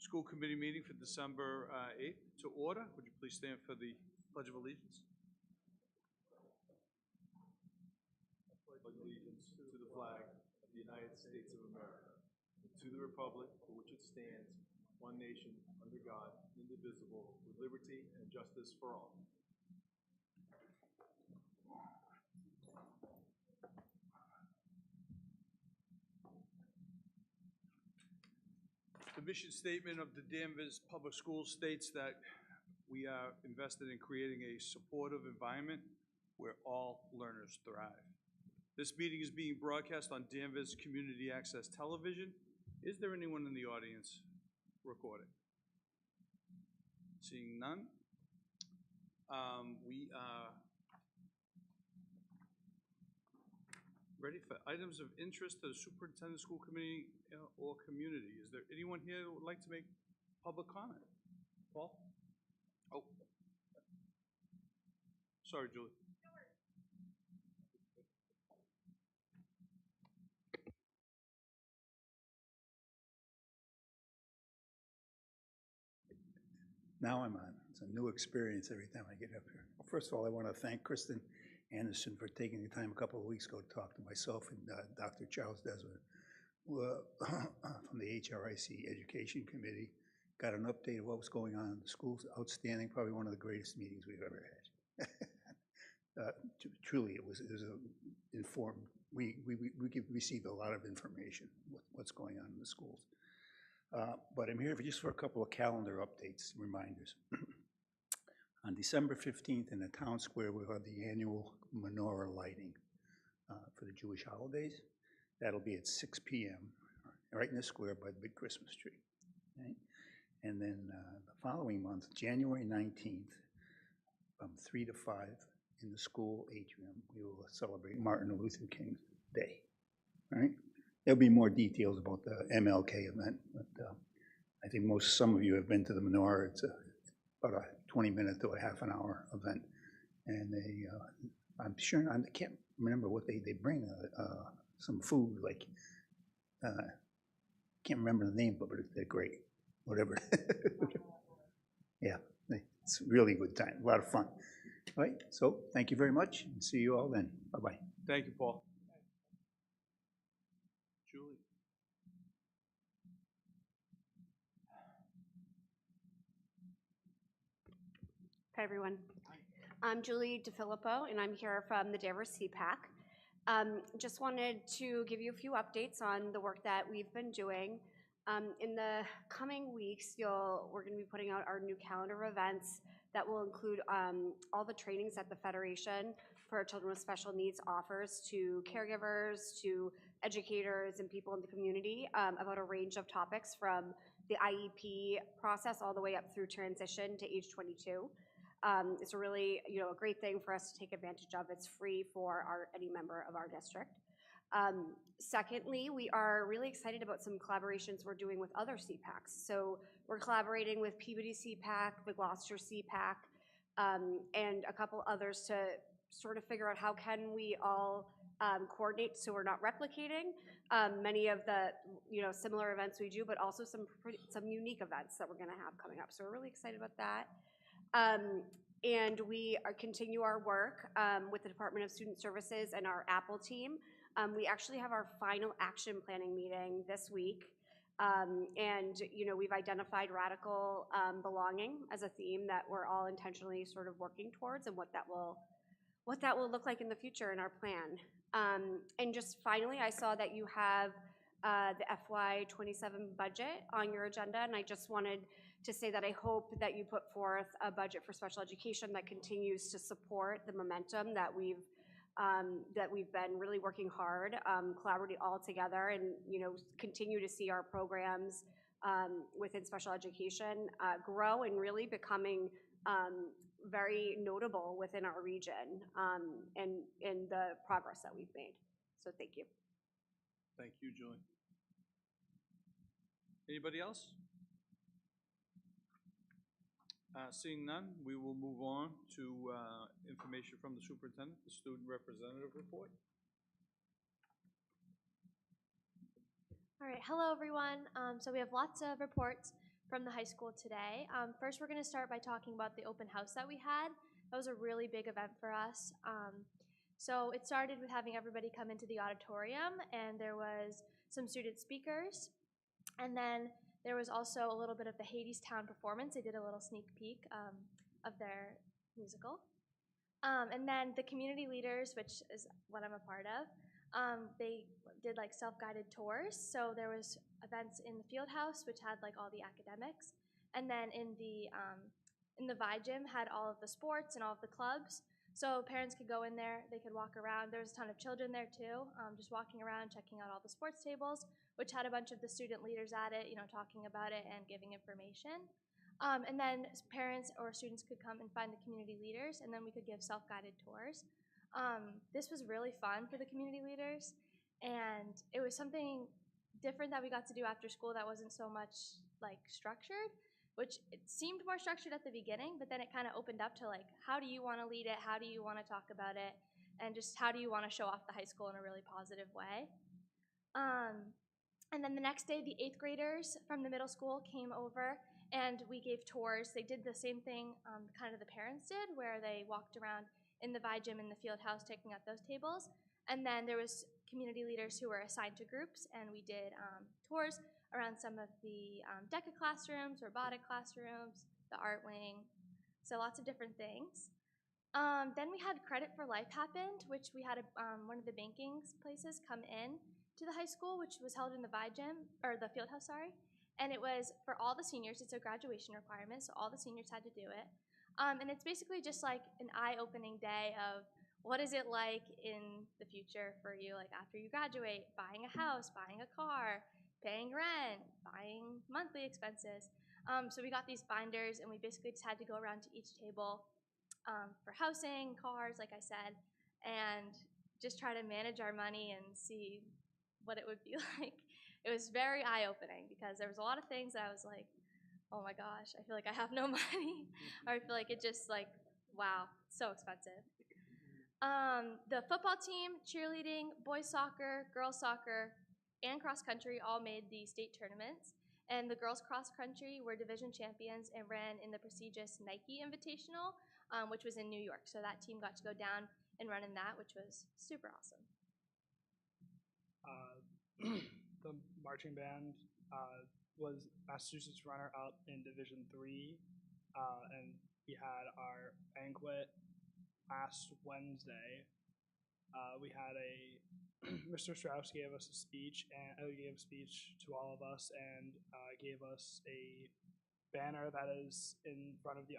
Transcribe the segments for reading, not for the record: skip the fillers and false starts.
School Committee meeting for December 8th to order. Would you please stand for the Pledge of Allegiance? I pledge allegiance to the flag of the United States of America and to the republic for which it stands, one nation, under God, indivisible, with liberty and justice for all. The mission statement of the Danvers Public Schools states that we are invested in creating a supportive environment where all learners thrive. This meeting is being broadcast on Danvers Community Access Television. Is there anyone in the audience recording? Seeing none, we are ready for items of interest to the superintendent, school committee, or community. Is there anyone here who would like to make public comment? Paul? Oh. Sorry, Julie. Now I'm on. It's a new experience every time I get up here. Well, first of all, I want to thank Kristen Anderson for taking the time a couple of weeks ago to talk to myself and Dr. Charles Desmond from the HRIC Education Committee. Got an update of what was going on in the schools. Outstanding, probably one of the greatest meetings we've ever had. Truly, it was informed. We received a lot of information, what's going on in the schools. But I'm here just for a couple of calendar updates, reminders. On December 15th in the town square, we'll have the annual menorah lighting for the Jewish holidays. That'll be at 6 p.m. right in the square by the big Christmas tree. Okay? And then the following month, January 19th, from 3 to 5 in the school atrium, we will celebrate Martin Luther King Day. All right? There'll be more details about the MLK event, but I think some of you have been to the menorah. It's about a 20-minute to a half an hour event, and I'm sure, I can't remember what they bring, some food, like, can't remember the name, but they're great, whatever. Yeah, it's a really good time, a lot of fun. All right, so thank you very much, and see you all then. Bye-bye. Thank you, Paul. Julie. Hi, everyone. I'm Julie DeFilippo, and I'm here from the Danvers CPAC. Just wanted to give you a few updates on the work that we've been doing. In the coming weeks, we're going to be putting out our new calendar of events that will include all the trainings that the Federation for Children with Special Needs offers to caregivers, to educators, and people in the community about a range of topics from the IEP process all the way up through transition to age 22. It's a really, a great thing for us to take advantage of. It's free for any member of our district. Secondly, we are really excited about some collaborations we're doing with other CPACs. So we're collaborating with Peabody CPAC, the Gloucester CPAC, and a couple others to sort of figure out how can we all coordinate so we're not replicating many of the similar events we do, but also some unique events that we're going to have coming up. So we're really excited about that. And we continue our work with the Department of Student Services and our Apple team. We actually have our final action planning meeting this week. And we've identified radical belonging as a theme that we're all intentionally sort of working towards, and what that will look like in the future in our plan. And just finally, I saw that you have the FY27 budget on your agenda, and I just wanted to say that I hope that you put forth a budget for special education that continues to support the momentum that we've been really working hard, collaborating all together, and continue to see our programs within special education grow and really becoming very notable within our region, and the progress that we've made. So thank you. Thank you, Julie. Anybody else? Seeing none, we will move on to information from the superintendent, the student representative report. All right, hello everyone. So we have lots of reports from the high school today. First, we're going to start by talking about the open house that we had. That was a really big event for us. So it started with having everybody come into the auditorium, and there was some student speakers. And then there was also a little bit of the Hadestown performance. They did a little sneak peek of their musical. And then the community leaders, which is what I'm a part of, they did like self-guided tours. So there was events in the field house, which had like all the academics. And then in the Vi gym had all of the sports and all of the clubs. So parents could go in there, they could walk around. There was a ton of children there too, just walking around, checking out all the sports tables, which had a bunch of the student leaders at it, talking about it and giving information. And then parents or students could come and find the community leaders, and then we could give self-guided tours. This was really fun for the community leaders, and it was something different that we got to do after school that wasn't so much like structured, which it seemed more structured at the beginning, but then it kind of opened up to like, how do you want to lead it? How do you want to talk about it? And just how do you want to show off the high school in a really positive way? And then the next day, the 8th graders from the middle school came over and we gave tours. They did the same thing kind of the parents did, where they walked around in the Vi gym in the field house checking out those tables. And then there was community leaders who were assigned to groups, and we did tours around some of the DECA classrooms, robotic classrooms, the art wing, so lots of different things. Then we had Credit for Life happened, which we had one of the banking places come in to the high school, which was held in the Vi gym, or the field house, sorry. And it was for all the seniors. It's a graduation requirement, so all the seniors had to do it. And it's basically just like an eye-opening day of what is it like in the future for you, like after you graduate, buying a house, buying a car, paying rent, buying monthly expenses. So we got these binders, and we basically just had to go around to each table for housing, cars, like I said, and just try to manage our money and see what it would be like. It was very eye-opening because there was a lot of things that I was like, oh my gosh, I feel like I have no money, or I feel like it just like, wow, so expensive. The football team, cheerleading, boys soccer, girls soccer, and cross country all made the state tournaments. And the girls cross country were division champions and ran in the prestigious Nike Invitational, which was in New York. So that team got to go down and run in that, which was super awesome. The marching band was Massachusetts runner-up in Division III, and we had our banquet last Wednesday. We had Mr. Strauss gave us a speech, and gave a speech to all of us, and gave us a banner that is in front of the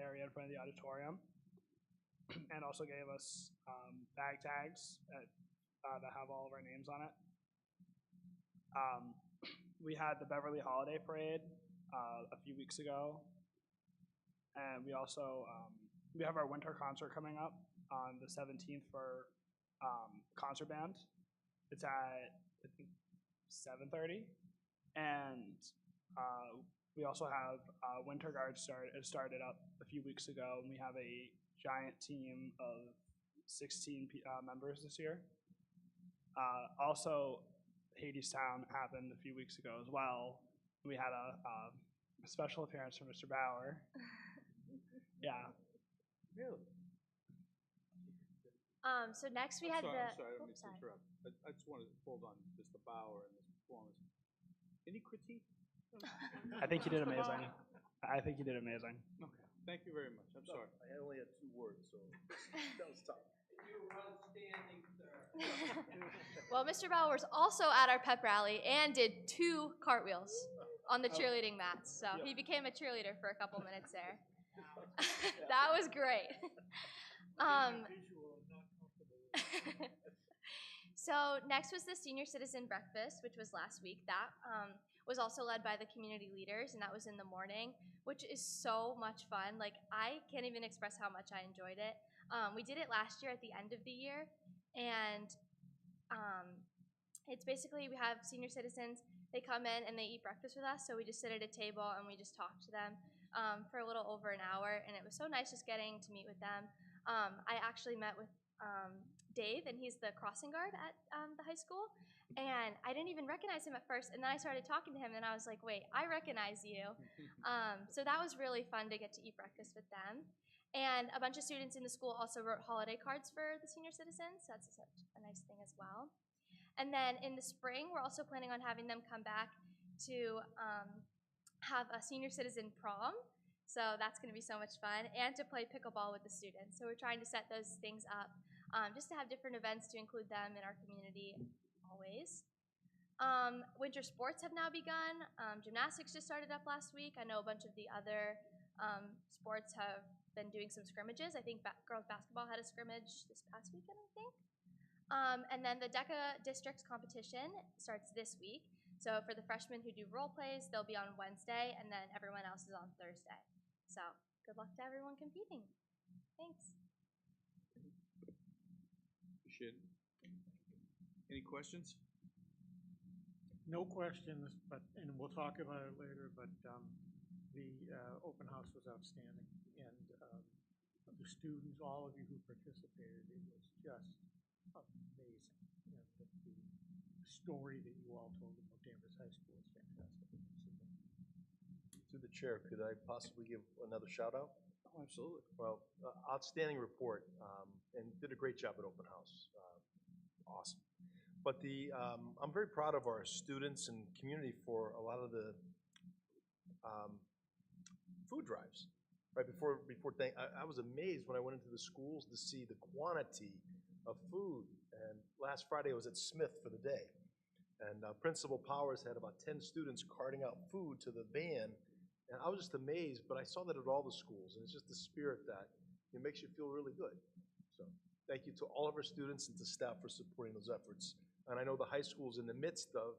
area in front of the auditorium, and also gave us bag tags that have all of our names on it. We had the Beverly Holiday Parade a few weeks ago, and we also we have our winter concert coming up on the 17th for concert band. It's at, I think, 7:30, and we also have Winter Guard started up a few weeks ago, and we have a giant team of 16 members this year. Also, Hadestown happened a few weeks ago as well. We had a special appearance from Mr. Bauer. Yeah. Really? So next we had I'm the. sorry, I don't Oops, mean to interrupt. I just wanted to hold on Mr. Bauer and this performance. Any critique? I think you did amazing. I think you did amazing. Okay, thank you very much. I'm sorry. I only had 2 words, so that was tough. You were outstanding, sir. Well, Mr. Bauer was also at our pep rally and did 2 cartwheels on the cheerleading mats. So he became a cheerleader for a couple minutes there. That was great. So next was the senior citizen breakfast, which was last week. That was also led by the community leaders, and that was in the morning, which is so much fun. Like, I can't even express how much I enjoyed it. We did it last year at the end of the year, and it's basically, we have senior citizens, they come in and they eat breakfast with us, so we just sit at a table and we just talk to them for a little over an hour, and it was so nice just getting to meet with them. I actually met with Dave, and he's the crossing guard at the high school. And I didn't even recognize him at first, and then I started talking to him, and I was like, wait, I recognize you. So that was really fun to get to eat breakfast with them. And a bunch of students in the school also wrote holiday cards for the senior citizens, so that's such a nice thing as well. And then in the spring, we're also planning on having them come back to have a senior citizen prom. So that's going to be so much fun, and to play pickleball with the students. So we're trying to set those things up just to have different events to include them in our community always. Winter sports have now begun. Gymnastics just started up last week. I know a bunch of the other sports have been doing some scrimmages. I think girls basketball had a scrimmage this past weekend, I think. And then the DECA districts competition starts this week. So for the freshmen who do role plays, they'll be on Wednesday, and then everyone else is on Thursday. So good luck to everyone competing. Thanks. Appreciate it. Any questions? No questions, and we'll talk about it later, but the open house was outstanding. And the students, all of you who participated, it was just amazing. And the story that you all told about Danvers High School is fantastic. Through the chair, could I possibly give another shout out? Oh, absolutely. Well, outstanding report, and did a great job at open house. Awesome. But I'm very proud of our students and community for a lot of the food drives. Right before I was amazed when I went into the schools to see the quantity of food. And last Friday I was at Smith for the day, and Principal Powers had about 10 students carting out food to the van, and I was just amazed. But I saw that at all the schools, and it's just the spirit that it makes you feel really good. So thank you to all of our students and to staff for supporting those efforts. And I know the high school is in the midst of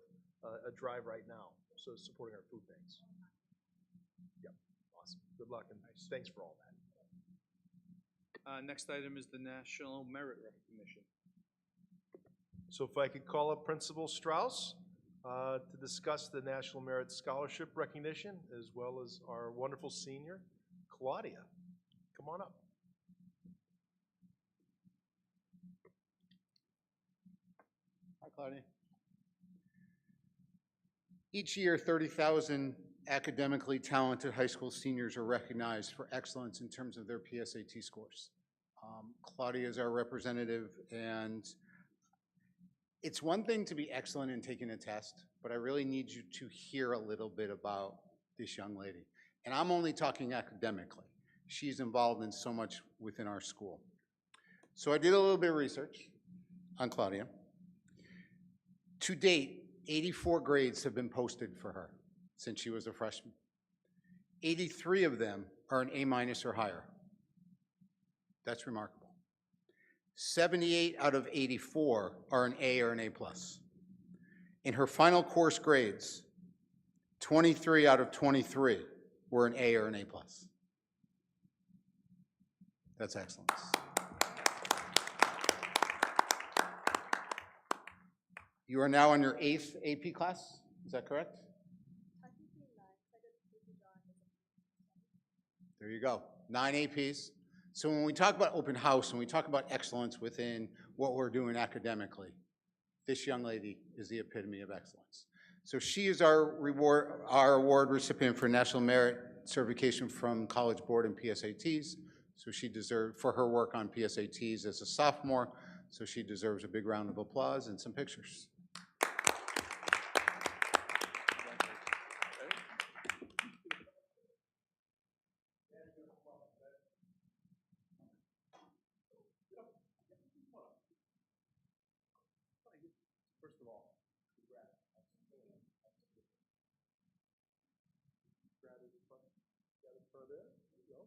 a drive right now, so supporting our food banks. Yep, awesome. Good luck, and thanks for all that. Next item is the National Merit Recognition. So if I could call up Principal Strauss to discuss the National Merit Scholarship recognition, as well as our wonderful senior, Claudia. Come on up. Hi, Claudia. Each year, 30,000 academically talented high school seniors are recognized for excellence in terms of their PSAT scores. Claudia is our representative, and it's one thing to be excellent in taking a test, but I really need you to hear a little bit about this young lady. And I'm only talking academically. She's involved in so much within our school. So I did a little bit of research on Claudia. To date, 84 grades have been posted for her since she was a freshman. 83 of them are an A- or higher. That's remarkable. 78 out of 84 are an A or an A+. In her final course grades, 23 out of 23 were an A or an A+. That's excellence. You are now in your 8th AP class, is that correct? There you go, 9 APs. So when we talk about open house, and we talk about excellence within what we're doing academically, this young lady is the epitome of excellence. So she is our award recipient for National Merit Certification from College Board and PSATs. So she deserved, for her work on PSATs as a sophomore, so she deserves a big round of applause and some pictures. First of all, congrats. Grab it in front. Grab it in front of there. There you go.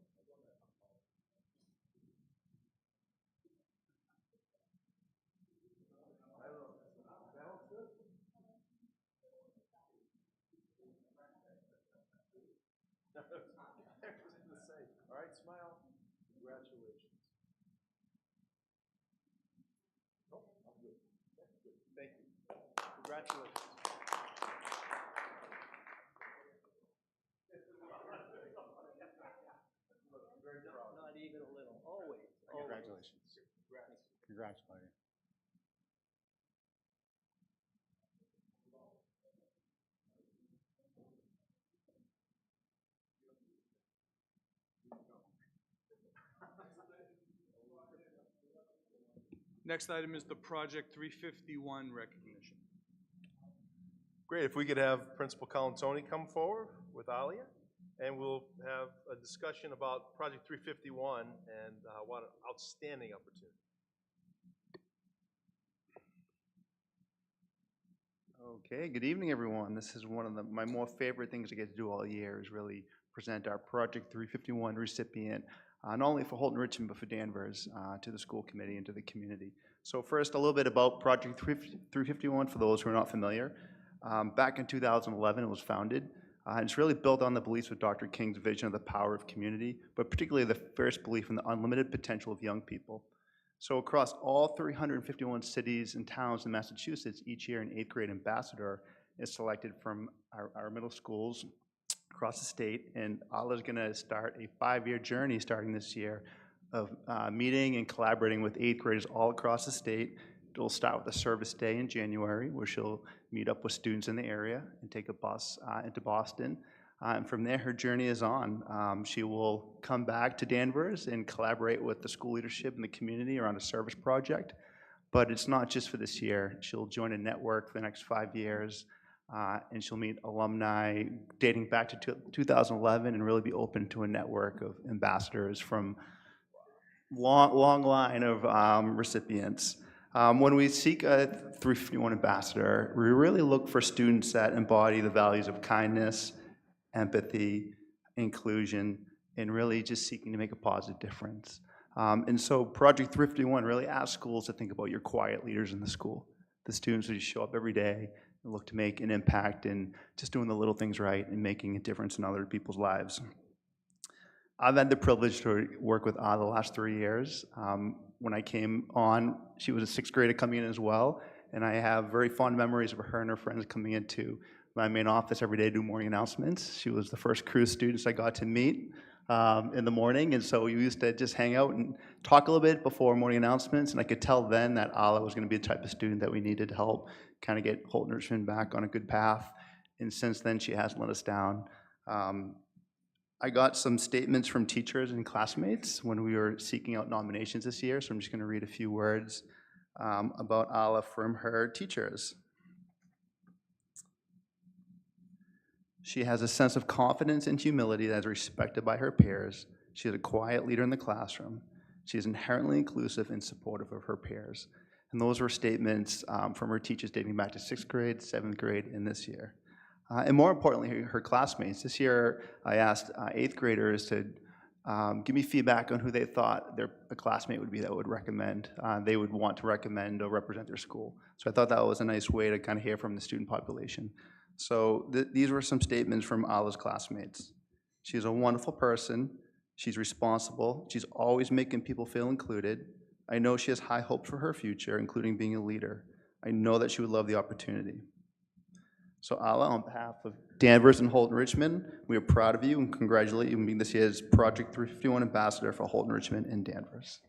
I don't know. Balance good? I was going to say, all right, smile. Congratulations. Nope, I'm good. That's good. Thank you. Congratulations. Very proud. Not even a little, always. Congratulations. Congrats. Congrats, Claudia. Next item is the Project 351 recognition. Great, if we could have Principal Colantoni come forward with Alia, and we'll have a discussion about Project 351 and what an outstanding opportunity. Okay, good evening, everyone. This is one of my more favorite things I get to do all year is really present our Project 351 recipient, not only for Holton Richmond, but for Danvers, to the school committee and to the community. So first, a little bit about Project 351 for those who are not familiar. Back in 2011, it was founded, and it's really built on the beliefs of Dr. King's vision of the power of community, but particularly the first belief in the unlimited potential of young people. So across all 351 cities and towns in Massachusetts, each year an 8th grade ambassador is selected from our middle schools across the state, and Ala is gonna start a 5-year journey starting this year of meeting and collaborating with 8th graders all across the state. It'll start with a service day in January, where she'll meet up with students in the area and take a bus into Boston. And from there, her journey is on. She will come back to Danvers and collaborate with the school leadership and the community around a service project. But it's not just for this year. She'll join a network for the next 5 years, and she'll meet alumni dating back to 2011 and really be open to a network of ambassadors from long line of recipients. When we seek a 351 ambassador, we really look for students that embody the values of kindness, empathy, inclusion, and really just seeking to make a positive difference. And so Project 351 really asks schools to think about your quiet leaders in the school, the students who just show up every day and look to make an impact and just doing the little things right and making a difference in other people's lives. I've had the privilege to work with Ada the last 3 years. When I came on, she was a 6th grader coming in as well, and I have very fond memories of her and her friends coming into my main office every day to do morning announcements. She was the first cruise students I got to meet in the morning, and so we used to just hang out and talk a little bit before morning announcements, and I could tell then that Ala was going to be the type of student that we needed to help kind of get Holton Richmond back on a good path, and since then she hasn't let us down. I got some statements from teachers and classmates when we were seeking out nominations this year, so I'm just going to read a few words about Ala from her teachers. She has a sense of confidence and humility that is respected by her peers. She is a quiet leader in the classroom. She is inherently inclusive and supportive of her peers. And those were statements from her teachers dating back to 6th grade, 7th grade, and this year. And more importantly, her classmates. This year, I asked 8th graders to give me feedback on who they thought a classmate would be that would recommend, they would want to recommend or represent their school. So I thought that was a nice way to kind of hear from the student population. So these were some statements from Ala's classmates. She's a wonderful person. She's responsible. She's always making people feel included. I know she has high hopes for her future, including being a leader. I know that she would love the opportunity. So Ala, on behalf of Danvers and Holton Richmond, we are proud of you and congratulate you on being this year's Project 351 Ambassador for Holton Richmond and Danvers.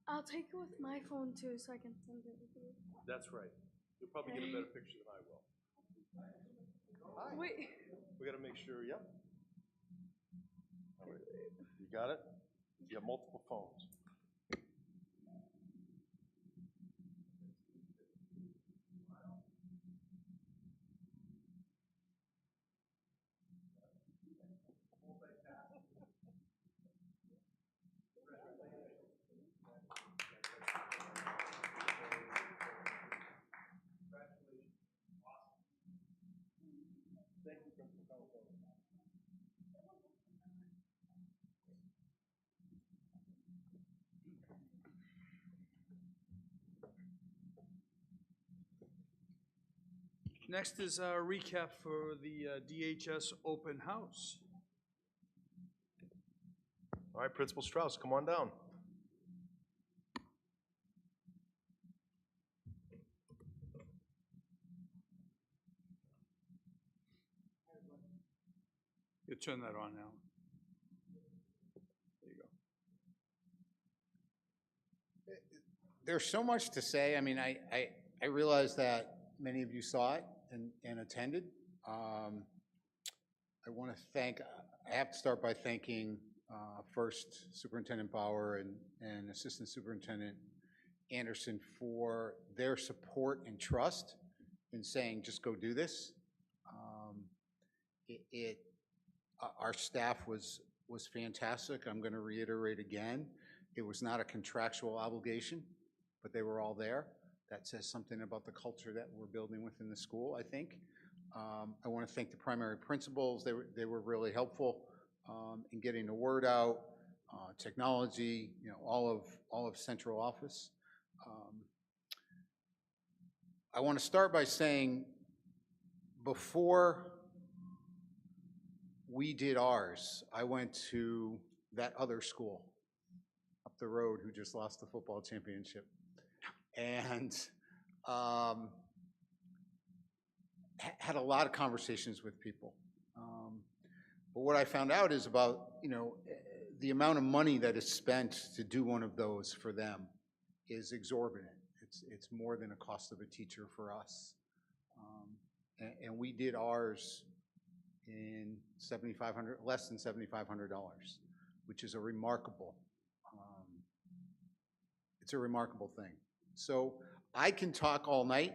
I'll take it with my phone too, so I can send it with you. That's right. You'll probably get a better picture than I will. Hi. Wait. We gotta make sure, yep. All right. You got it? You have multiple phones. Next is our recap for the DHS open house. All right, Principal Strauss, come on down. You turn that on now. There you go. There's so much to say. I mean, I realize that many of you saw it and attended. I want to thank, I have to start by thanking first Superintendent Bauer and Assistant Superintendent Anderson for their support and trust in saying, just go do this. Our staff was fantastic. I'm going to reiterate again, it was not a contractual obligation, but they were all there. That says something about the culture that we're building within the school, I think. I want to thank the primary principals. They were really helpful in getting the word out, technology, you know, all of central office. I want to start by saying, before we did ours, I went to that other school up the road who just lost the football championship, and had a lot of conversations with people. But what I found out is about, you know, the amount of money that is spent to do one of those for them is exorbitant. It's more than a cost of a teacher for us. And we did ours in less than $7,500, which is a remarkable, it's a remarkable thing. So I can talk all night.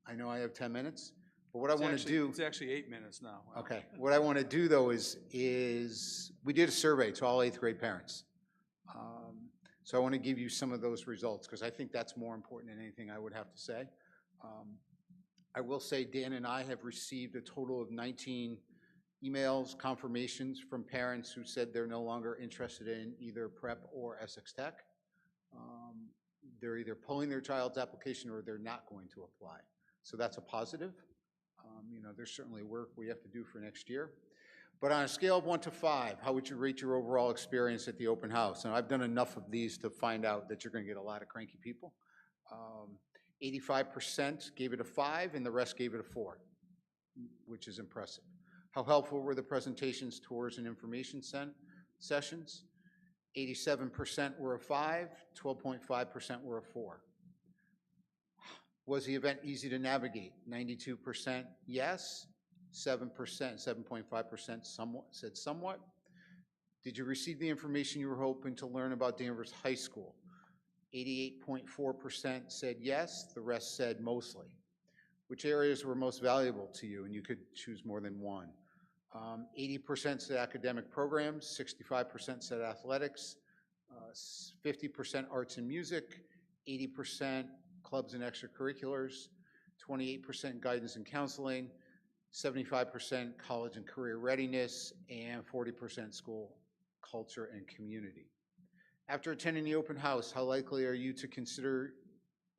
I know I have 10 minutes, but what I want to do. It's actually 8 minutes now. Wow. Okay, what I want to do though is we did a survey to all 8th grade parents. So I want to give you some of those results because I think that's more important than anything I would have to say. I will say Dan and I have received a total of 19 emails, confirmations from parents who said they're no longer interested in either prep or Essex Tech. They're either pulling their child's application or they're not going to apply. So that's a positive. You know, there's certainly work we have to do for next year. But on a scale of 1 to 5, how would you rate your overall experience at the open house? And I've done enough of these to find out that you're going to get a lot of cranky people. 85% gave it a 5 and the rest gave it a 4, which is impressive. How helpful were the presentations, tours, and information sessions? 87% were a 5, 12.5% were a 4. Was the event easy to navigate? 92% yes, 7.5% said somewhat. Did you receive the information you were hoping to learn about Danvers High School? 88.4% said yes, the rest said mostly. Which areas were most valuable to you? And you could choose more than one. 80% said academic programs, 65% said athletics, 50% arts and music, 80% clubs and extracurriculars, 28% guidance and counseling, 75% college and career readiness, and 40% school culture and community. After attending the open house, how likely are you to consider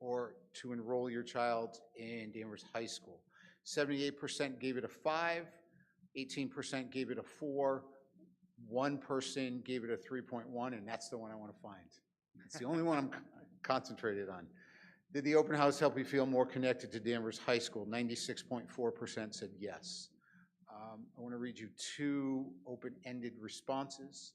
or to enroll your child in Danvers High School? 78% gave it a 5, 18% gave it a 4, 1 person gave it a 3.1, and that's the one I want to find. It's the only one I'm concentrated on. Did the open house help you feel more connected to Danvers High School? 96.4% said yes. I want to read you 2 open-ended responses.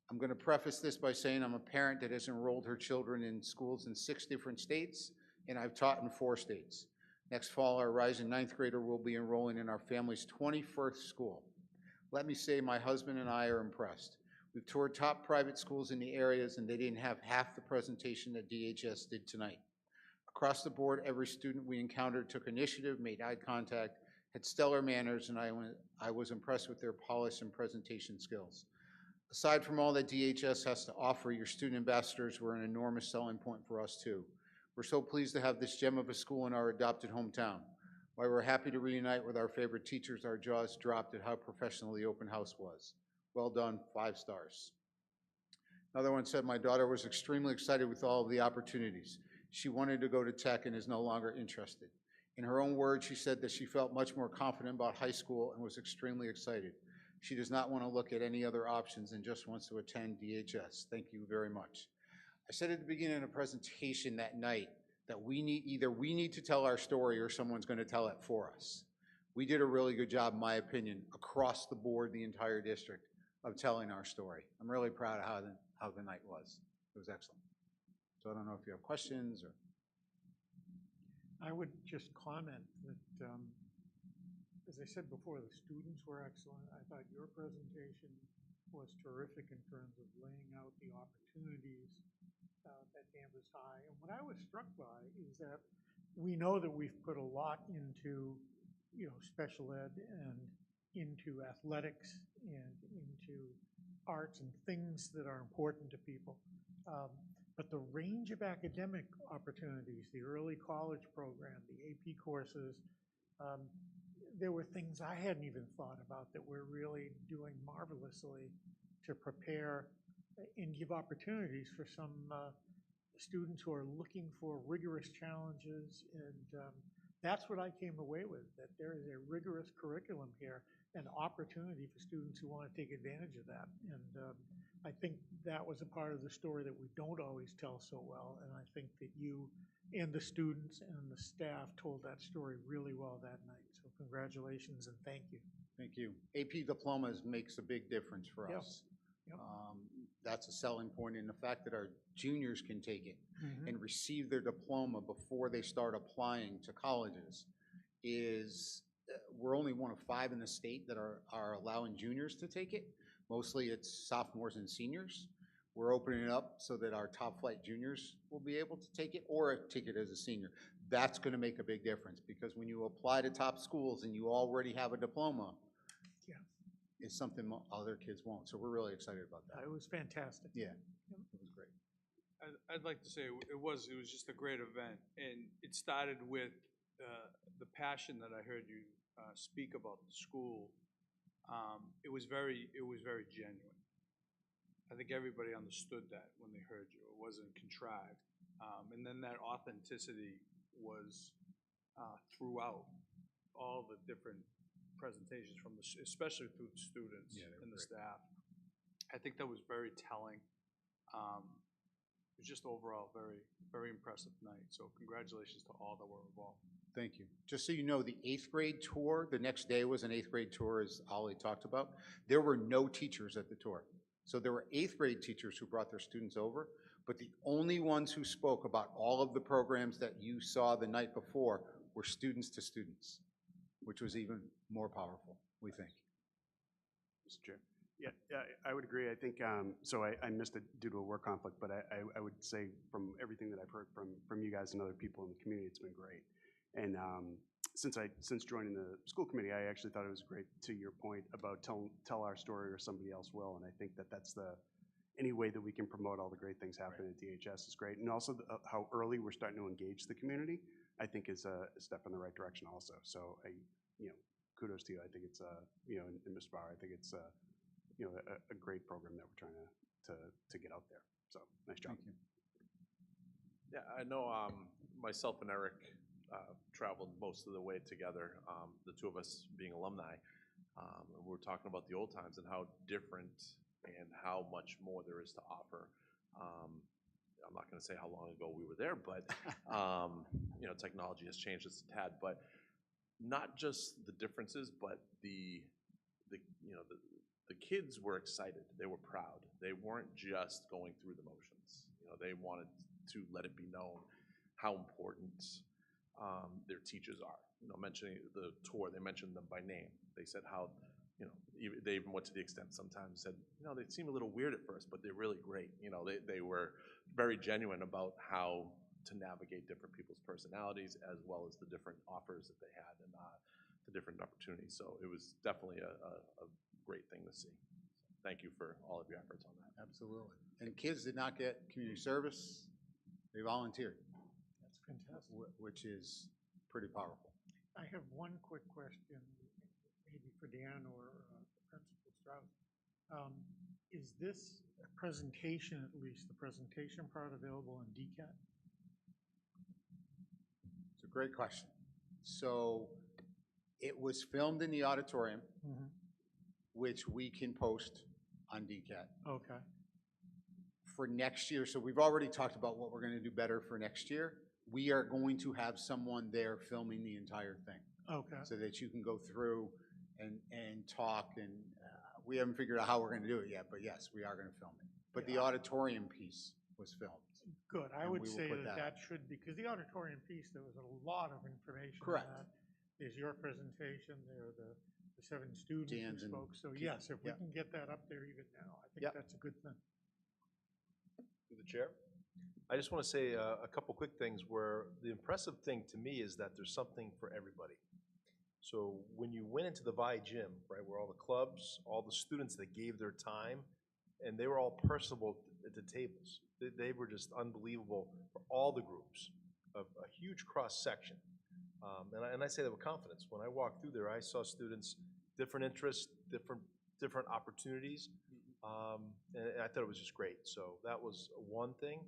I'm going to preface this by saying I'm a parent that has enrolled her children in schools in 6 different states, and I've taught in 4 states. Next fall, our rising 9th grader will be enrolling in our family's 21st school. Let me say my husband and I are impressed. We've toured top private schools in the areas, and they didn't have half the presentation that DHS did tonight. Across the board, every student we encountered took initiative, made eye contact, had stellar manners, and I was impressed with their polish and presentation skills. Aside from all that DHS has to offer, your student ambassadors were an enormous selling point for us too. We're so pleased to have this gem of a school in our adopted hometown. While we're happy to reunite with our favorite teachers, our jaws dropped at how professional the open house was. Well done, 5 stars. Another one said, my daughter was extremely excited with all of the opportunities. She wanted to go to tech and is no longer interested. In her own words, she said that she felt much more confident about high school and was extremely excited. She does not want to look at any other options and just wants to attend DHS. Thank you very much. I said at the beginning of the presentation that night that either we need to tell our story or someone's going to tell it for us. We did a really good job, in my opinion, across the board, the entire district, of telling our story. I'm really proud of how the night was. It was excellent. So I don't know if you have questions or. I would just comment that, as I said before, the students were excellent. I thought your presentation was terrific in terms of laying out the opportunities at Danvers High. And what I was struck by is that we know that we've put a lot into, special ed and into athletics and into arts and things that are important to people. But the range of academic opportunities, the early college program, the AP courses, there were things I hadn't even thought about that we're really doing marvelously to prepare and give opportunities for some students who are looking for rigorous challenges. And that's what I came away with, that there is a rigorous curriculum here, an opportunity for students who want to take advantage of that. And I think that was a part of the story that we don't always tell so well. And I think that you and the students and the staff told that story really well that night. So congratulations and thank you. Thank you. AP diplomas makes a big difference for us. Yep. That's a selling point, and the fact that our juniors can take it and receive their diploma before they start applying to colleges is, we're only one of 5 in the state that are allowing juniors to take it. Mostly it's sophomores and seniors. We're opening it up so that our top flight juniors will be able to take it or take it as a senior. That's going to make a big difference, because when you apply to top schools and you already have a diploma, it's something other kids won't. So we're really excited about that. It was fantastic. Yeah, it was great. I'd like to say it was just a great event, and it started with the passion that I heard you speak about the school. It was very genuine. I think everybody understood that when they heard you. It wasn't contrived, and then that authenticity was throughout all the different presentations from especially through the students and the staff. I think that was very telling. It was just overall very impressive night. So congratulations to all that were involved. Thank you. Just so you know, the 8th grade tour, the next day was an 8th grade tour, as Ollie talked about. There were no teachers at the tour. So there were 8th grade teachers who brought their students over, but the only ones who spoke about all of the programs that you saw the night before were students to students, which was even more powerful, we think. Mr. Chair. Yeah, I would agree. I think, so I missed it due to a work conflict, but I would say from everything that I've heard from you guys and other people in the community, it's been great. And since joining the school committee, I actually thought it was great, to your point, about tell our story or somebody else will. And I think that's any way that we can promote all the great things happening at DHS is great. And also how early we're starting to engage the community, I think is a step in the right direction also. So kudos to you. I think it's, and Ms. Bauer, I think it's, a great program that we're trying to get out there. So nice job. Thank you. Yeah, I know myself and Eric traveled most of the way together, the two of us being alumni. We were talking about the old times and how different and how much more there is to offer. I'm not going to say how long ago we were there, but technology has changed us a tad. But not just the differences, but the kids were excited. They were proud. They weren't just going through the motions. They wanted to let it be known how important their teachers are. Mentioning the tour, they mentioned them by name. They said how, they even went to the extent sometimes said, they seem a little weird at first, but they're really great. They were very genuine about how to navigate different people's personalities, as well as the different offers that they had and the different opportunities. So it was definitely a great thing to see. Thank you for all of your efforts on that. Absolutely. And kids did not get community service. They volunteered. That's fantastic. Which is pretty powerful. I have one quick question, maybe for Dan or Principal Strauss. Is this presentation, at least the presentation part, available on DCAT? It's a great question. So it was filmed in the auditorium. which we can post on DCAT. Okay, For next year, so we've already talked about what we're gonna do better for next year. We are going to have someone there filming the entire thing, okay. so that you can go through and talk, and we haven't figured out how we're gonna do it yet, but yes, we are gonna film it. But the auditorium piece was filmed. Good, I And would we will say put that that that should, because the auditorium piece, there was a lot of information on Correct. that. There's your presentation, there are the 7 students Dan's who and spoke, so Keith, yes, if we yeah. can get that up there even now, I think Yeah. that's a good thing. Through the chair. I just want to say a couple quick things where the impressive thing to me is that there's something for everybody. So when you went into the Vi gym, right, where all the clubs, all the students that gave their time, and they were all personable at the tables. They were just unbelievable for all the groups, of a huge cross section. And I say that with confidence. When I walked through there, I saw students, different interests, different opportunities. And I thought it was just great. So that was one thing.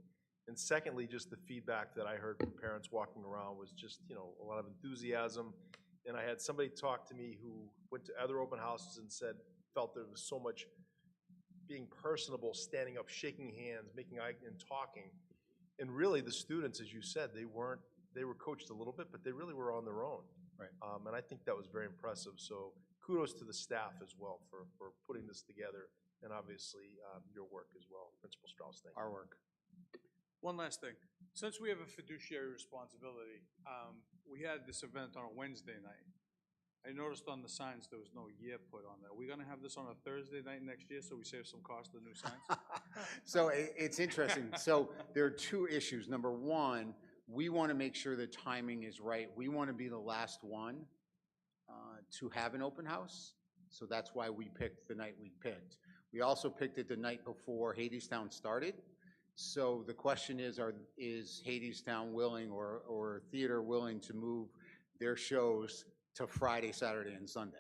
And secondly, just the feedback that I heard from parents walking around was just, you know, a lot of enthusiasm. And I had somebody talk to me who went to other open houses and said, felt there was so much being personable, standing up, shaking hands, making eye and talking. And really the students, as you said, they were coached a little bit, but they really were on their own. Right. And I think that was very impressive. So kudos to the staff as well for putting this together, and obviously your work as well, Principal Strauss. Thank you. Our work. One last thing. Since we have a fiduciary responsibility, we had this event on a Wednesday night. I noticed on the signs there was no year put on there. Are we gonna have this on a Thursday night next year so we save some cost of the new signs? So it's interesting. So there are 2 issues. Number one, we want to make sure the timing is right. We want to be the last one to have an open house. So that's why we picked the night we picked. We also picked it the night before Hadestown started. So the question is Hadestown willing or theater willing to move their shows to Friday, Saturday, and Sunday?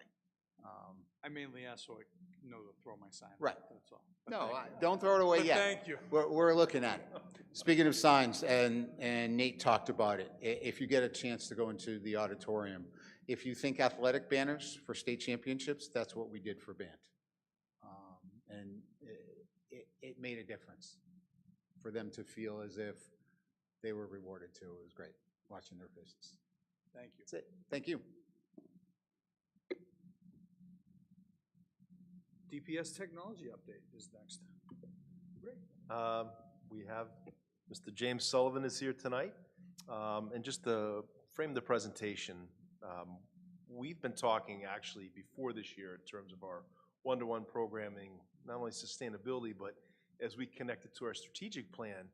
I mainly asked so I know to throw my sign. up, Right. That's all. But No, thank you. don't throw it away But yet. thank you. We're looking at it. Speaking of signs, and Nate talked about it, if you get a chance to go into the auditorium, if you think athletic banners for state championships, that's what we did for band. And it made a difference for them to feel as if they were rewarded too. It was great watching their faces. Thank you. That's it. Thank you. DPS technology update is next. Great. We have Mr. James Sullivan is here tonight. And just to frame the presentation, we've been talking actually before this year in terms of our one-to-one programming, not only sustainability, but as we connect it to our strategic plan,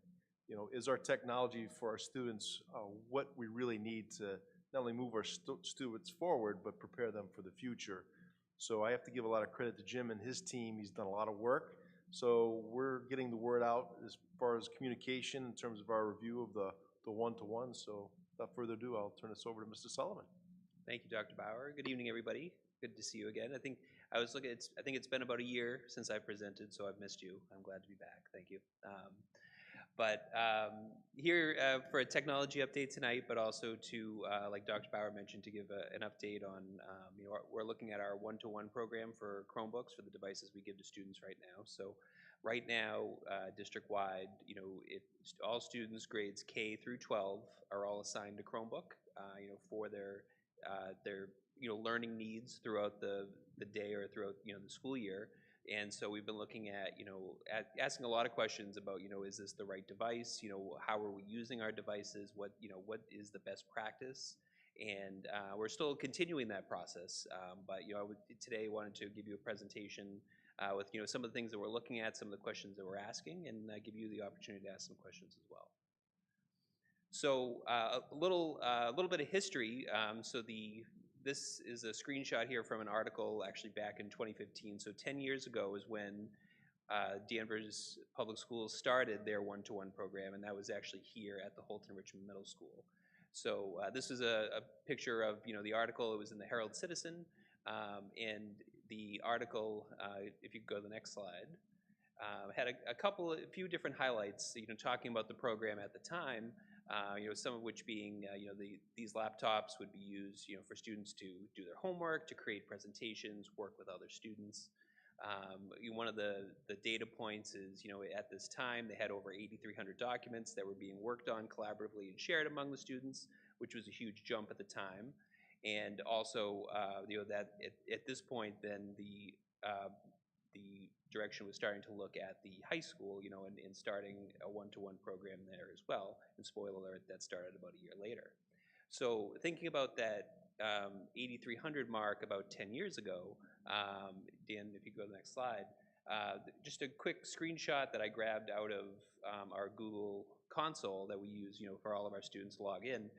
you know, is our technology for our students what we really need to not only move our students forward, but prepare them for the future. So I have to give a lot of credit to Jim and his team. He's done a lot of work. So we're getting the word out as far as communication in terms of our review of the one-to-one. So without further ado, I'll turn this over to Mr. Sullivan. Thank you, Dr. Bauer. Good evening, everybody. Good to see you again. I think it's been about a year since I presented, so I've missed you. I'm glad to be back. Thank you. Here for a technology update tonight, but also to, like Dr. Bauer mentioned, to give an update on, we're looking at our one-to-one program for Chromebooks for the devices we give to students right now. So right now, district-wide, all students grades K through 12 are all assigned a Chromebook, for their learning needs throughout the day or throughout, the school year. And so we've been looking at, asking a lot of questions about, is this the right device? How are we using our devices? What is the best practice? And we're still continuing that process. But, today I wanted to give you a presentation with, some of the things that we're looking at, some of the questions that we're asking, and give you the opportunity to ask some questions as well. So a little bit of history. This is a screenshot here from an article actually back in 2015. So 10 years ago is when Danvers Public Schools started their one-to-one program, and that was actually here at the Holton Richmond Middle School. So this is a picture of the article. It was in the Herald Citizen, and the article, if you could go to the next slide, had a few different highlights. Talking about the program at the time. Some of which being, these laptops would be used, for students to do their homework, to create presentations, work with other students. One of the data points is, at this time, they had over 8,300 documents that were being worked on collaboratively and shared among the students, which was a huge jump at the time. And also, that at this point, then the direction was starting to look at the high school, and starting a one-to-one program there as well. And spoiler alert, that started about a year later. So thinking about that 8,300 mark about 10 years ago, Dan, if you go to the next slide, just a quick screenshot that I grabbed out of our Google console that we use, for all of our students to log in.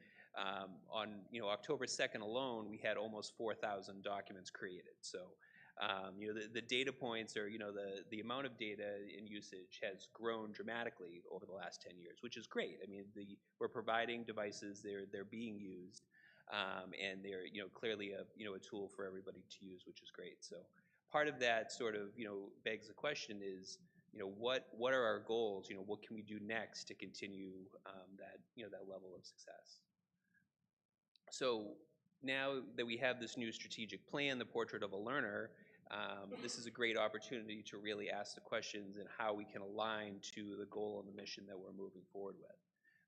On October 2nd alone, we had almost 4,000 documents created. So the data points, or the amount of data in usage has grown dramatically over the last 10 years, which is great. I mean, we're providing devices, they're being used, and they're clearly a tool for everybody to use, which is great. So part of that sort of begs the question is, what are our goals? What can we do next to continue that level of success? So now that we have this new strategic plan, the Portrait of a Learner, this is a great opportunity to really ask the questions and how we can align to the goal and the mission that we're moving forward with.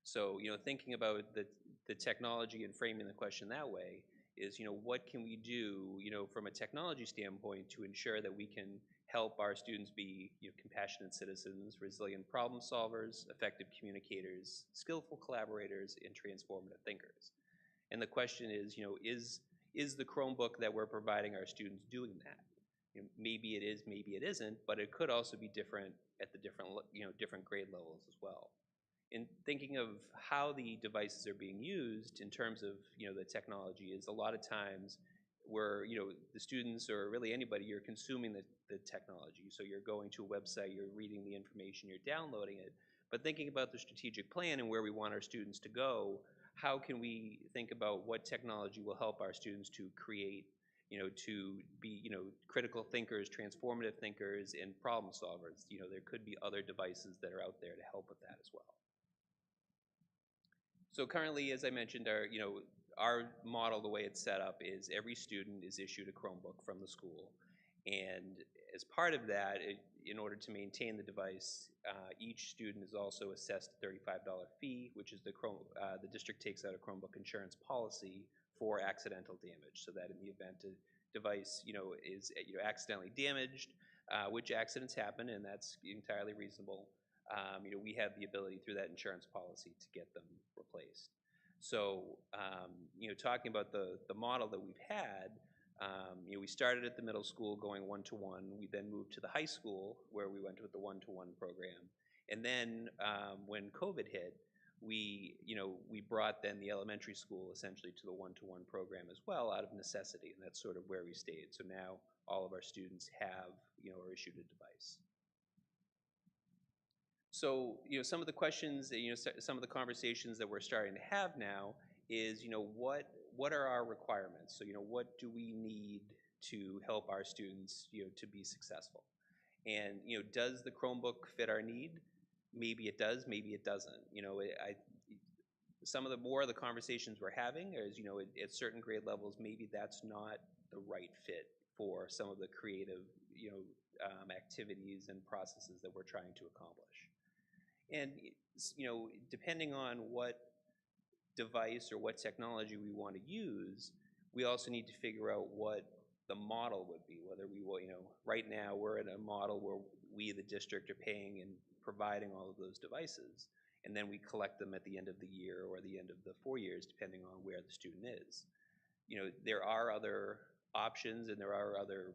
So, thinking about the technology and framing the question that way is, what can we do, from a technology standpoint to ensure that we can help our students be, compassionate citizens, resilient problem solvers, effective communicators, skillful collaborators, and transformative thinkers. And the question is, is the Chromebook that we're providing our students doing that? Maybe it is, maybe it isn't, but it could also be different at the different grade levels as well. In thinking of how the devices are being used in terms of, the technology is a lot of times where, the students or really anybody, you're consuming the technology. So you're going to a website, you're reading the information, you're downloading it. But thinking about the strategic plan and where we want our students to go, how can we think about what technology will help our students to create, to be, critical thinkers, transformative thinkers, and problem solvers? There could be other devices that are out there to help with that as well. So currently, as I mentioned, our model, the way it's set up is every student is issued a Chromebook from the school. And as part of that, in order to maintain the device, each student is also assessed a $35 fee, which is the district takes out a Chromebook insurance policy for accidental damage, so that in the event a device is accidentally damaged, which accidents happen, and that's entirely reasonable. We have the ability through that insurance policy to get them replaced. So, talking about the model that we've had, we started at the middle school going one-to-one. We then moved to the high school where we went with the one-to-one program. And then when COVID hit, we brought then the elementary school essentially to the one-to-one program as well out of necessity, and that's sort of where we stayed. So now all of our students have, are issued a device. So, some of the questions, some of the conversations that we're starting to have now is, what are our requirements? So, what do we need to help our students, to be successful? And, does the Chromebook fit our need? Maybe it does, maybe it doesn't. Some of the more of the conversations we're having is, at certain grade levels, maybe that's not the right fit for some of the creative, activities and processes that we're trying to accomplish. And, depending on what device or what technology we want to use, we also need to figure out what the model would be, whether we will, right now we're in a model where we, the district, are paying and providing all of those devices, and then we collect them at the end of the year or the end of the 4 years, depending on where the student is. There are other options and there are other,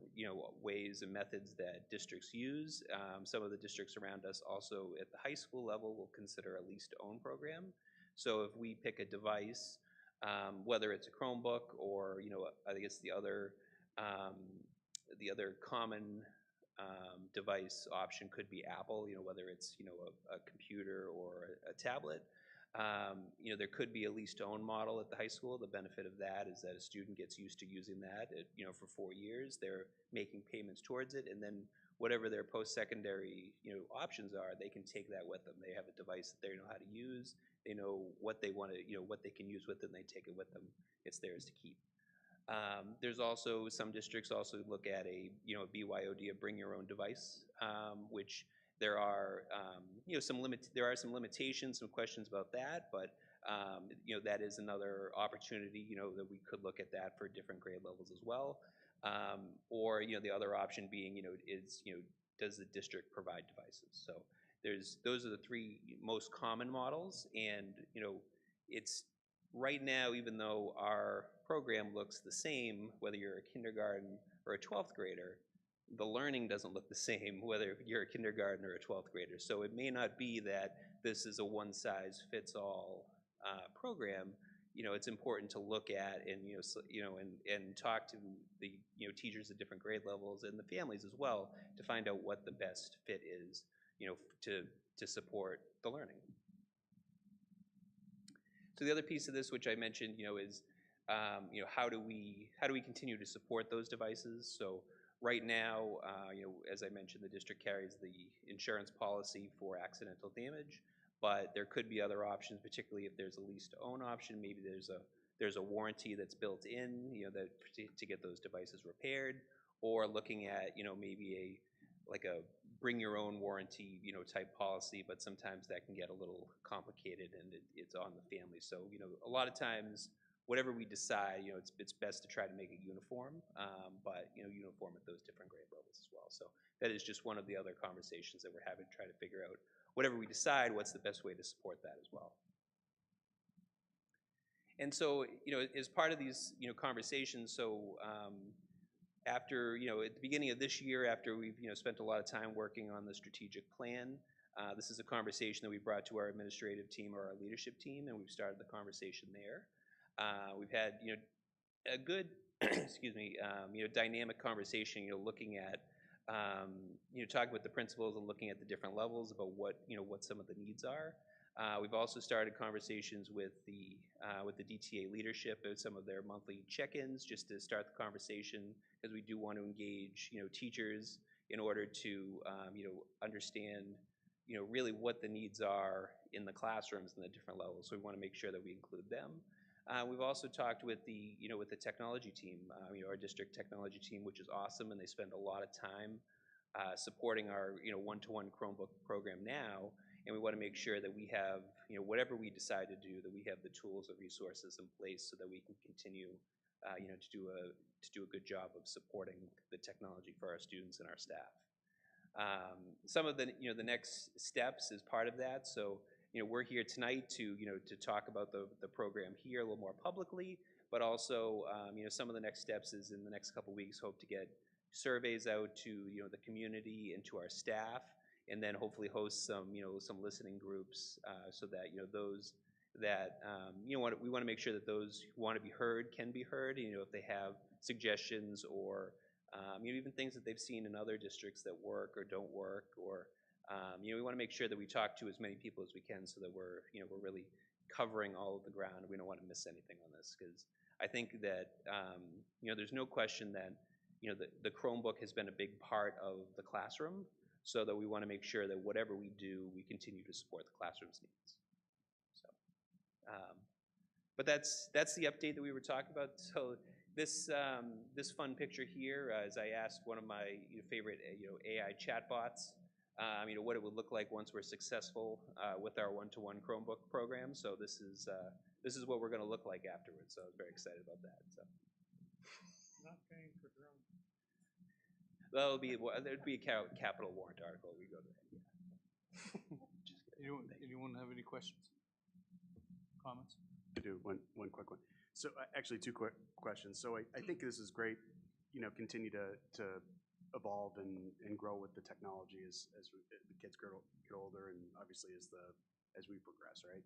ways and methods that districts use. Some of the districts around us also at the high school level will consider a lease-to-own program. So if we pick a device, whether it's a Chromebook or, I guess the other common device option could be Apple, whether it's, a computer or a tablet. There could be a lease-to-own model at the high school. The benefit of that is that a student gets used to using that, for 4 years. They're making payments towards it, and then whatever their post-secondary, options are, they can take that with them. They have a device that they know how to use. They know what they want to, what they can use with it, and they take it with them. It's theirs to keep. There's also, some districts also look at a, you know, a BYOD, a bring your own device, which there are, you know, there are some limitations, some questions about that, but, you know, that is another opportunity, you know, that we could look at that for different grade levels as well. Or, you know, the other option being, you know, is, you know, does the district provide devices? So those are the three most common models, and, you know, it's right now, even though our program looks the same, whether you're a kindergarten or a 12th grader, the learning doesn't look the same whether you're a kindergarten or a 12th grader. So it may not be that this is a one-size-fits-all program. You know, it's important to look at and, and talk to the, you know, teachers at different grade levels and the families as well to find out what the best fit is, you know, to support the learning. So the other piece of this, which I mentioned, you know, is, you know, how do we continue to support those devices? So right now, you know, as I mentioned, the district carries the insurance policy for accidental damage, but there could be other options, particularly if there's a lease-to-own option. Maybe there's a warranty that's built in, you know, that to get those devices repaired, or looking at, you know, maybe like a bring your own warranty, you know, type policy, but sometimes that can get a little complicated and it's on the family. So, you know, a lot of times, whatever we decide, you know, it's best to try to make it uniform, but, you know, uniform at those different grade levels as well. So that is just one of the other conversations that we're having to try to figure out, whatever we decide, what's the best way to support that as well. And so, you know, as part of these, you know, conversations, so after, you know, at the beginning of this year, after we've, you know, spent a lot of time working on the strategic plan, this is a conversation that we brought to our administrative team or our leadership team, and we've started the conversation there. We've had, you know, a good, excuse me, you know, dynamic conversation, you know, looking at, you know, talking with the principals and looking at the different levels about what, you know, what some of the needs are. We've also started conversations with the DTA leadership at some of their monthly check-ins, just to start the conversation, because we do want to engage, you know, teachers in order to, you know, understand, you know, really what the needs are in the classrooms and the different levels. So we want to make sure that we include them. We've also talked with the, you know, with the technology team, you know, our district technology team, which is awesome, and they spend a lot of time supporting our, you know, one-to-one Chromebook program now. And we want to make sure that we have, you know, whatever we decide to do, that we have the tools and resources in place so that we can continue, you know, to do a good job of supporting the technology for our students and our staff. Some of the, you know, the next steps is part of that. So, you know, we're here tonight to, you know, to talk about the program here a little more publicly, but also, you know, some of the next steps is in the next couple weeks, hope to get surveys out to, you know, the community and to our staff, and then hopefully host some, you know, some listening groups so that, you know, those that, you know, we want to make sure that those who want to be heard can be heard, you know, if they have suggestions or, you know, even things that they've seen in other districts that work or don't work, or, you know, we want to make sure that we talk to as many people as we can so that we're, you know, we're really covering all of the ground. We don't want to miss anything on this, because I think that, you know, there's no question that, you know, the Chromebook has been a big part of the classroom, so that we want to make sure that whatever we do, we continue to support the classroom's needs. So, but that's the update that we were talking about. So this this fun picture here, as I asked one of my favorite AI chatbots, you know, what it would look like once we're successful with our one-to-one Chromebook program. So this is what we're going to look like afterwards. So I was very excited about that. So. Not paying for drones. That'll be, there'd be a capital warrant article. We go to that. Yeah. Anyone have any questions? Comments? I do, one quick one. So actually 2 quick questions. So I think this is great, you know, continue to evolve and grow with the technology as the kids get older, and obviously as we progress, right?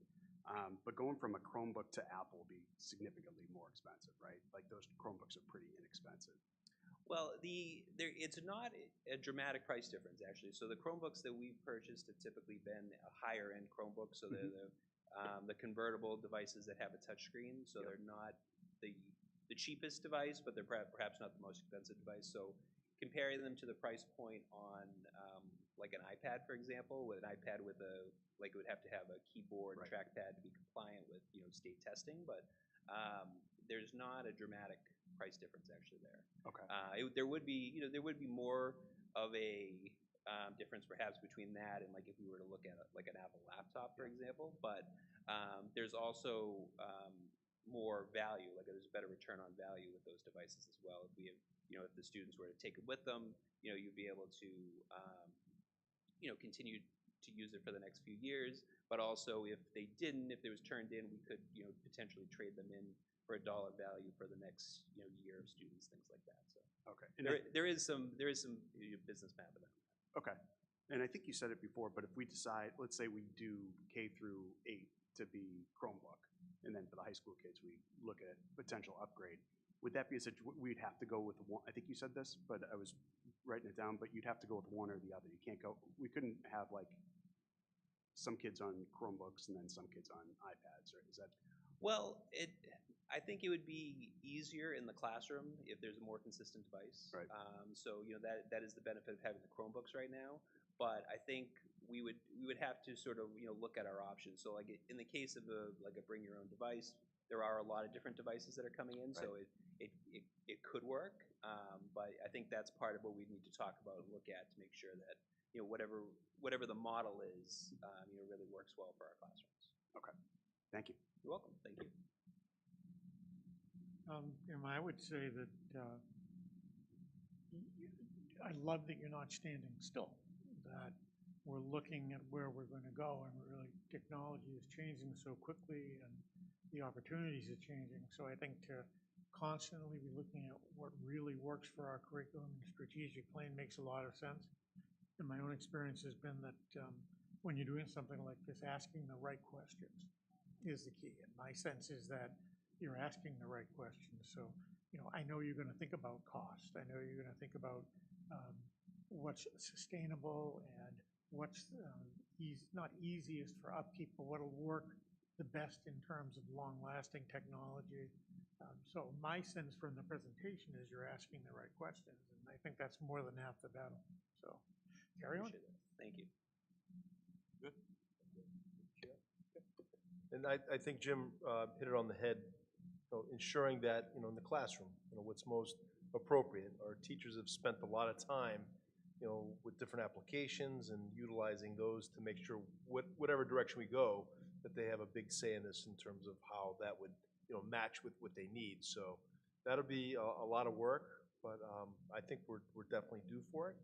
But going from a Chromebook to Apple will be significantly more expensive, right? Like those Chromebooks are pretty inexpensive. Well, it's not a dramatic price difference, actually. So the Chromebooks that we've purchased have typically been a higher-end Chromebook, so they're the convertible devices that have a touchscreen. So they're not the cheapest device, but they're perhaps not the most expensive device. So comparing them to the price point on like an iPad, for example, with an iPad with it would have to have a keyboard and trackpad to be compliant with, you know, state testing, but there's not a dramatic price difference actually there. Okay. There would be, there would be more of a difference perhaps between that and like if we were to look at like an Apple laptop, for example. But there's also more value, like there's a better return on value with those devices as well. If we have, if the students were to take it with them, you'd be able to, continue to use it for the next few years. But also, if they didn't, if it was turned in, we could, potentially trade them in for a dollar value for the next, year of students, things like that. So Okay. there is some business math of that. Okay. And I think you said it before, but if we decide, let's say we do K through 8 to be Chromebook, and then for the high school kids, we look at potential upgrade. Would that be a situation, we'd have to go with one, I think you said this, but I was writing it down, but you'd have to go with one or the other. You can't go, we couldn't have like some kids on Chromebooks and then some kids on iPads, or is that? Well, I think it would be easier in the classroom if there's a more consistent device. Right. So that is the benefit of having the Chromebooks right now. But I think we would have to sort of look at our options. So like in the case of a bring your own device, there are a lot of different devices that are coming in. Right. So it could work. But I think that's part of what we need to talk about and look at to make sure that whatever the model is, really works well for our classrooms. Okay. Thank you. You're welcome. Thank you. I would say that I love that you're not standing still, that we're looking at where we're going to go, and really technology is changing so quickly and the opportunities are changing. So I think to constantly be looking at what really works for our curriculum and strategic plan makes a lot of sense. And my own experience has been that when you're doing something like this, asking the right questions is the key. And my sense is that you're asking the right questions. So, I know you're going to think about cost. I know you're going to think about what's sustainable and what's not easiest for upkeep, but what'll work the best in terms of long-lasting technology. So my sense from the presentation is you're asking the right questions, and I think that's more than half the battle. So carry on. Thank you. Good. And I think Jim hit it on the head, ensuring that, in the classroom, what's most appropriate. Our teachers have spent a lot of time, with different applications and utilizing those to make sure whatever direction we go, that they have a big say in this in terms of how that would, match with what they need. So that'll be a lot of work, but I think we're definitely due for it.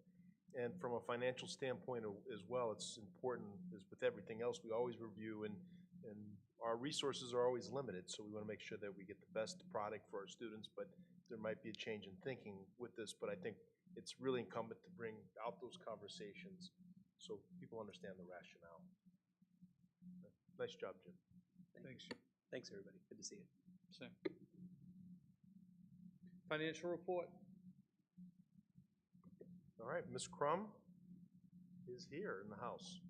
And from a financial standpoint as well, it's important, as with everything else, we always review, and our resources are always limited, so we want to make sure that we get the best product for our students, but there might be a change in thinking with this, but I think it's really incumbent to bring out those conversations so people understand the rationale. Nice job, Jim. Thanks. Thanks, everybody. Good to see you. Same. Financial report. All right, Ms. Crum is here in the house.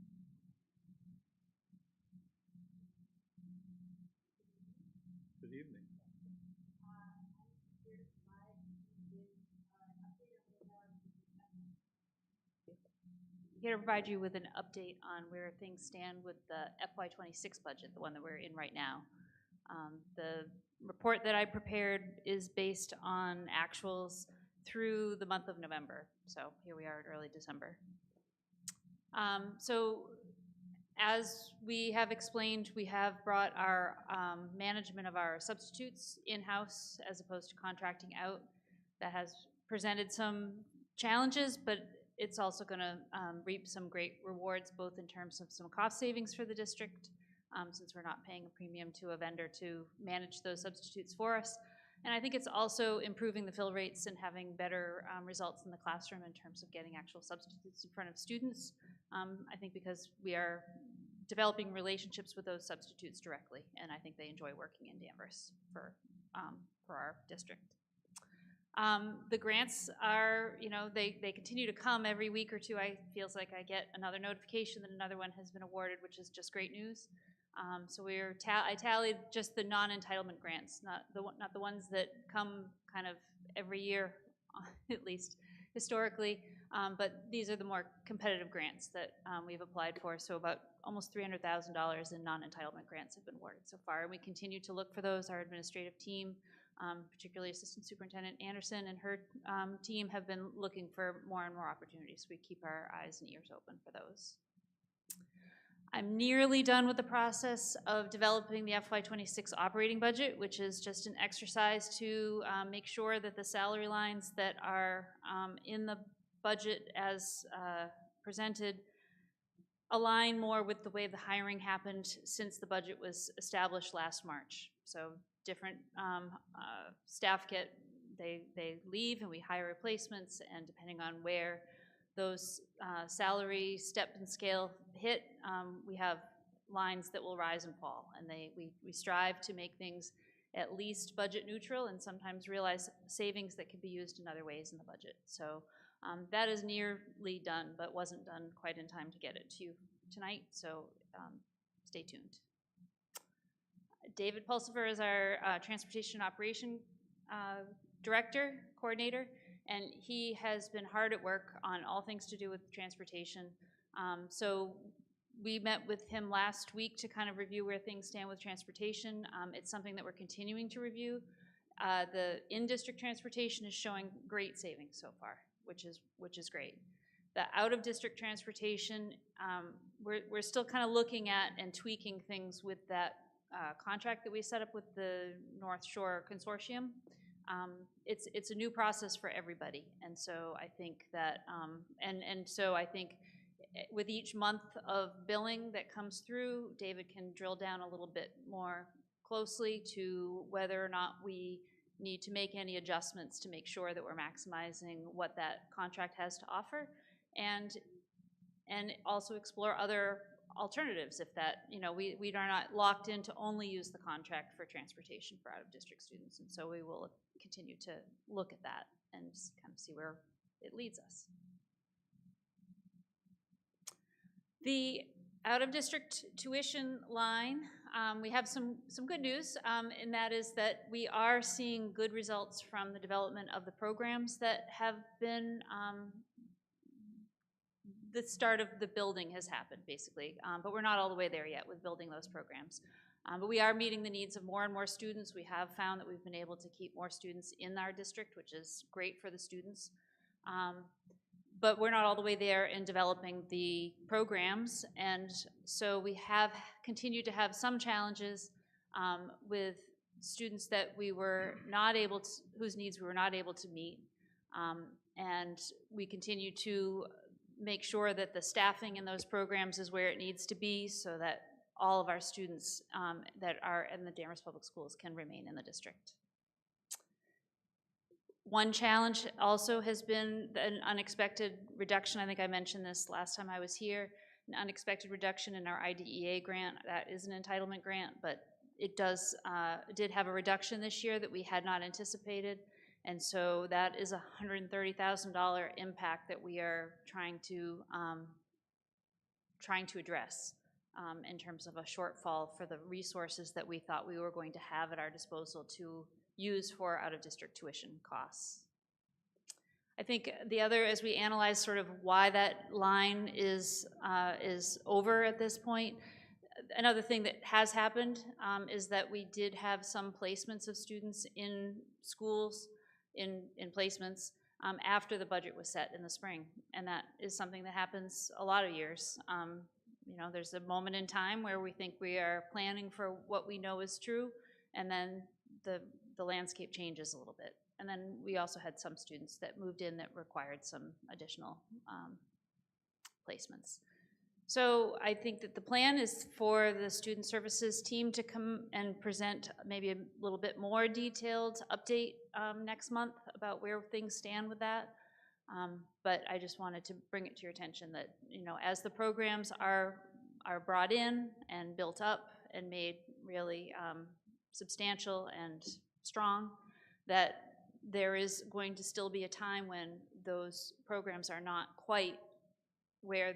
Good evening. Here to provide you with an update on where things stand with the FY26 budget, the one that we're in right now. The report that I prepared is based on actuals through the month of November. So here we are in early December. So as we have explained, we have brought our management of our substitutes in-house as opposed to contracting out. That has presented some challenges, but it's also going to reap some great rewards, both in terms of some cost savings for the district, since we're not paying a premium to a vendor to manage those substitutes for us. And I think it's also improving the fill rates and having better results in the classroom in terms of getting actual substitutes in front of students. I think because we are developing relationships with those substitutes directly, and I think they enjoy working in Danvers for our district. The grants are, they continue to come every week or two. Feels like I get another notification that another one has been awarded, which is just great news. So I tallied just the non-entitlement grants, not the ones that come kind of every year, at least historically. But these are the more competitive grants that we've applied for. So about almost $300,000 in non-entitlement grants have been awarded so far, and we continue to look for those. Our administrative team particularly Assistant Superintendent Anderson and her team have been looking for more and more opportunities. We keep our eyes and ears open for those. I'm nearly done with the process of developing the FY26 operating budget, which is just an exercise to make sure that the salary lines that are in the budget as presented align more with the way the hiring happened since the budget was established last March. So different staff they leave and we hire replacements, and depending on where those salary step and scale hit, we have lines that will rise and fall, and we strive to make things at least budget neutral and sometimes realize savings that could be used in other ways in the budget. So that is nearly done, but wasn't done quite in time to get it to you tonight, so stay tuned. David Pulsifer is our Transportation Operation Director, Coordinator, and he has been hard at work on all things to do with transportation. So we met with him last week to kind of review where things stand with transportation. It's something that we're continuing to review. The in-district transportation is showing great savings so far, which is great. The out-of-district transportation, we're still kind of looking at and tweaking things with that contract that we set up with the North Shore Consortium. It's a new process for everybody, and so I think that, so I think with each month of billing that comes through, David can drill down a little bit more closely to whether or not we need to make any adjustments to make sure that we're maximizing what that contract has to offer, and also explore other alternatives if that, we are not locked in to only use the contract for transportation for out-of-district students, and so we will continue to look at that and kind of see where it leads us. The out-of-district tuition line, we have some good news, and that is that we are seeing good results from the development of the programs that have been, the start of the building has happened, basically, but we're not all the way there yet with building those programs. But we are meeting the needs of more and more students. We have found that we've been able to keep more students in our district, which is great for the students. But we're not all the way there in developing the programs, and so we have continued to have some challenges with students that we were not able to, whose needs we were not able to meet, and we continue to make sure that the staffing in those programs is where it needs to be so that all of our students that are in the Danvers Public Schools can remain in the district. One challenge also has been an unexpected reduction. I think I mentioned this last time I was here, an unexpected reduction in our IDEA grant. That is an entitlement grant, but it did have a reduction this year that we had not anticipated, and so that is a $130,000 impact that we are trying to address in terms of a shortfall for the resources that we thought we were going to have at our disposal to use for out-of-district tuition costs. I think the other, as we analyze sort of why that line is over at this point, another thing that has happened is that we did have some placements of students in schools, in placements, after the budget was set in the spring, and that is something that happens a lot of years. There's a moment in time where we think we are planning for what we know is true, and then the landscape changes a little bit. And then we also had some students that moved in that required some additional placements. So I think that the plan is for the student services team to come and present maybe a little bit more detailed update next month about where things stand with that. But I just wanted to bring it to your attention that, as the programs are brought in and built up and made really substantial and strong, that there is going to still be a time when those programs are not quite where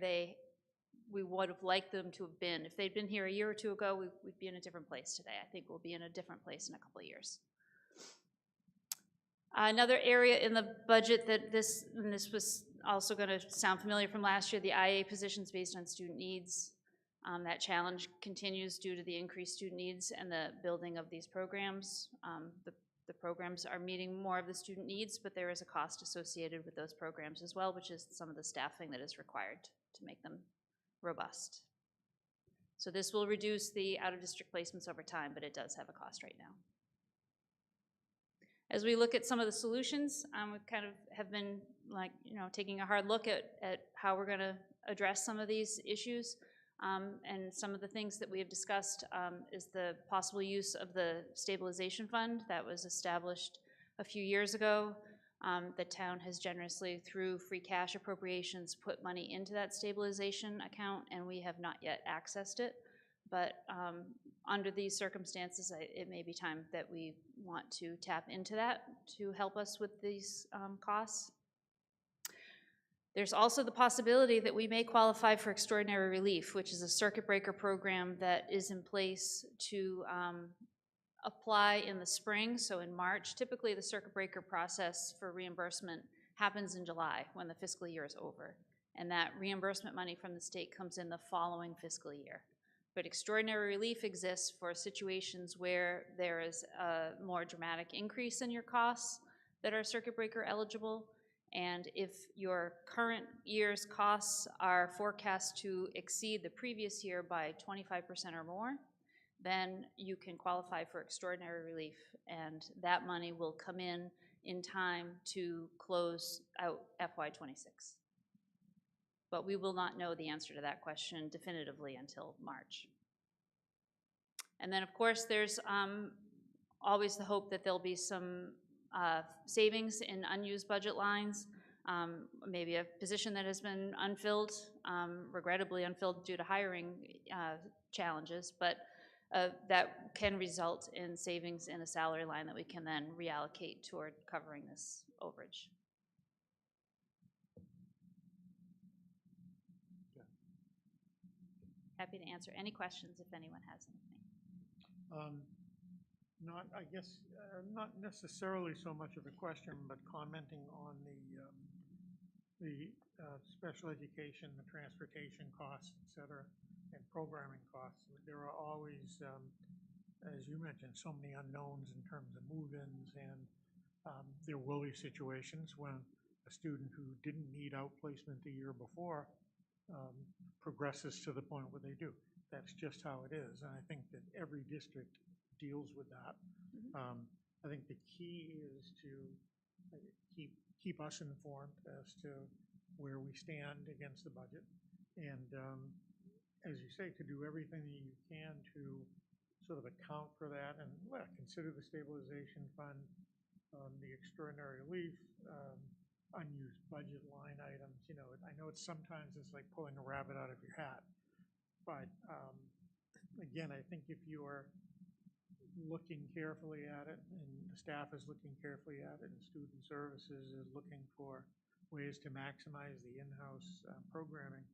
we would have liked them to have been. If they'd been here a year or two ago, we'd be in a different place today. I think we'll be in a different place in a couple of years. Another area in the budget that this was also going to sound familiar from last year, the IA positions based on student needs. That challenge continues due to the increased student needs and the building of these programs. The The programs are meeting more of the student needs, but there is a cost associated with those programs as well, which is some of the staffing that is required to make them robust. So this will reduce the out-of-district placements over time, but it does have a cost right now. As we look at some of the solutions, we kind of have been taking a hard look at how we're gonna address some of these issues. And some of the things that we have discussed is the possible use of the stabilization fund that was established a few years ago. The town has generously, through free cash appropriations, put money into that stabilization account, and we have not yet accessed it. But under these circumstances, it may be time that we want to tap into that to help us with these costs. There's also the possibility that we may qualify for extraordinary relief, which is a circuit breaker program that is in place to apply in the spring, so in March. Typically, the circuit breaker process for reimbursement happens in July when the fiscal year is over, and that reimbursement money from the state comes in the following fiscal year. But extraordinary relief exists for situations where there is a more dramatic increase in your costs that are circuit breaker eligible, and if your current year's costs are forecast to exceed the previous year by 25% or more, then you can qualify for extraordinary relief, and that money will come in time to close out FY26. But we will not know the answer to that question definitively until March. And then, of course, there's always the hope that there'll be some savings in unused budget lines, maybe a position that has been unfilled, regrettably unfilled due to hiring challenges, but that can result in savings in a salary line that we can then reallocate toward covering this overage. Happy to answer any questions if anyone has anything. Not necessarily so much of a question, but commenting on the special education, the transportation costs, et cetera, and programming costs. There are always, as you mentioned, so many unknowns in terms of move-ins, and there will be situations when a student who didn't need outplacement the year before progresses to the point where they do. That's just how it is, and I think that every district deals with that. I think the key is to keep us informed as to where we stand against the budget, and as you say, to do everything that you can to sort of account for that, and consider the stabilization fund, the extraordinary relief, unused budget line items. You know, I know sometimes it's like pulling a rabbit out of your hat, but again, I think if you are looking carefully at it, and the staff is looking carefully at it, and student services is looking for ways to maximize the in-house programming,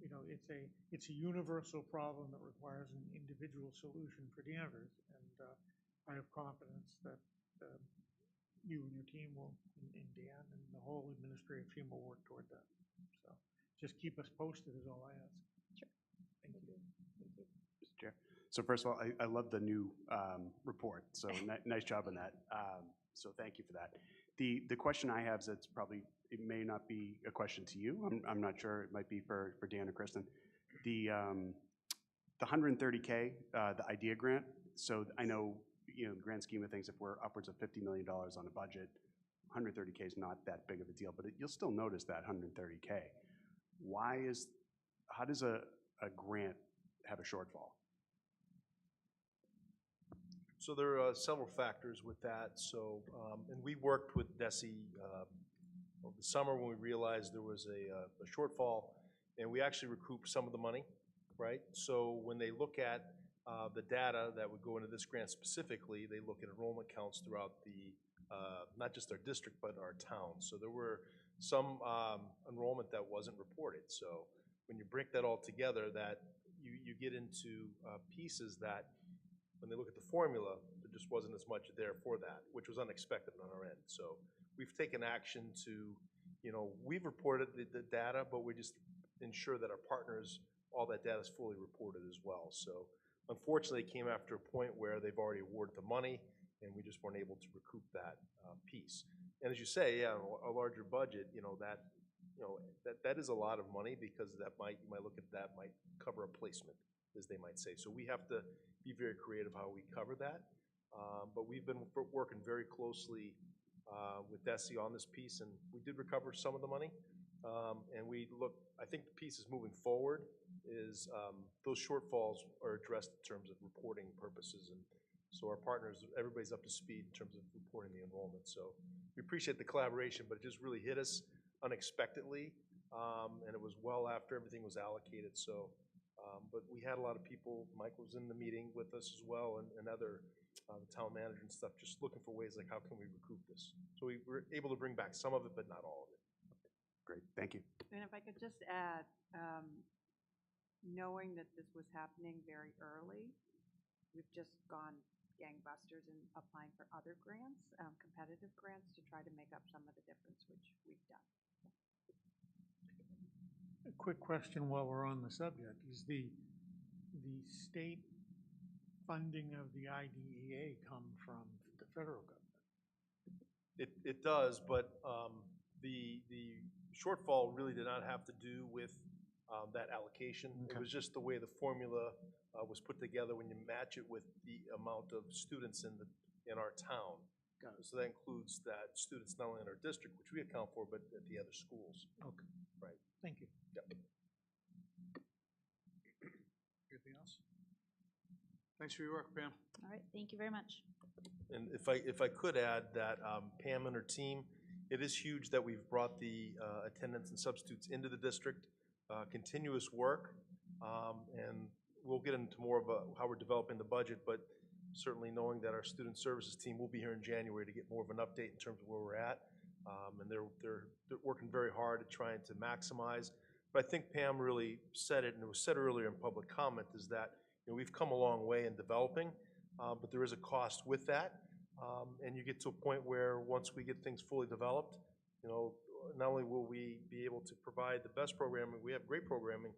you know, it's a universal problem that requires an individual solution for Danvers, and I have confidence that you and your team will, and Dan and the whole administrative team will work toward that. So just keep us posted is all I ask. Sure. Thank you. Mr. Chair. So first of all, I love the new report, so nice job on that. So thank you for that. The question I have is, it's probably, it may not be a question to you. I'm not sure. It might be for Dan or Kristen. The 130K, the IDEA grant. So I know, you know, the grand scheme of things, if we're upwards of $50 million on a budget, 130K is not that big of a deal, but you'll still notice that 130K. How does a grant have a shortfall? So there are several factors with that. So, and we worked with DESE over the summer when we realized there was a shortfall, and we actually recouped some of the money, right? So when they look at the data that would go into this grant specifically, they look at enrollment counts throughout the, not just our district, but our town. So there were some enrollment that wasn't reported. So when you break that all together, that you get into pieces that, when they look at the formula, there just wasn't as much there for that, which was unexpected on our end. So we've taken action to, you know, we've reported the data, but we just ensure that our partners, all that data is fully reported as well. So unfortunately, it came after a point where they've already awarded the money, and we just weren't able to recoup that piece. And as you say, yeah, a larger budget, that is a lot of money, because you might look at that, might cover a placement, as they might say. So we have to be very creative how we cover that. But we've been working very closely with DESE on this piece, and we did recover some of the money. And I think the piece is moving forward is those shortfalls are addressed in terms of reporting purposes. And so our partners, everybody's up to speed in terms of reporting the enrollment. So we appreciate the collaboration, but it just really hit us unexpectedly. And it was well after everything was allocated. So, but we had a lot of people, Mike was in the meeting with us as well, and other town manager and stuff, just looking for ways like, how can we recoup this? So we were able to bring back some of it, but not all of it. Great, thank you. And if I could just add, knowing that this was happening very early, we've just gone gangbusters in applying for other grants, competitive grants, to try to make up some of the difference, which we've done. A quick question while we're on the subject, is the state funding of the IDEA come from the federal government? It does, but the shortfall really did not have to do with that allocation. Okay. It was just the way the formula was put together when you match it with the amount of students in our town. Got it. So that includes that students not only in our district, which we account for, but at the other schools. Okay. Right. Thank you. Yep. Anything else? Thanks for your work, Pam. All right, thank you very much. And if I could add that Pam and her team, it is huge that we've brought the attendants and substitutes into the district, continuous work, and we'll get into more of how we're developing the budget, but certainly knowing that our student services team will be here in January to get more of an update in terms of where we're at, and they're working very hard at trying to maximize. But I think Pam really said it, and it was said earlier in public comment, is that we've come a long way in developing, but there is a cost with that. And you get to a point where once we get things fully developed, not only will we be able to provide the best programming, we have great programming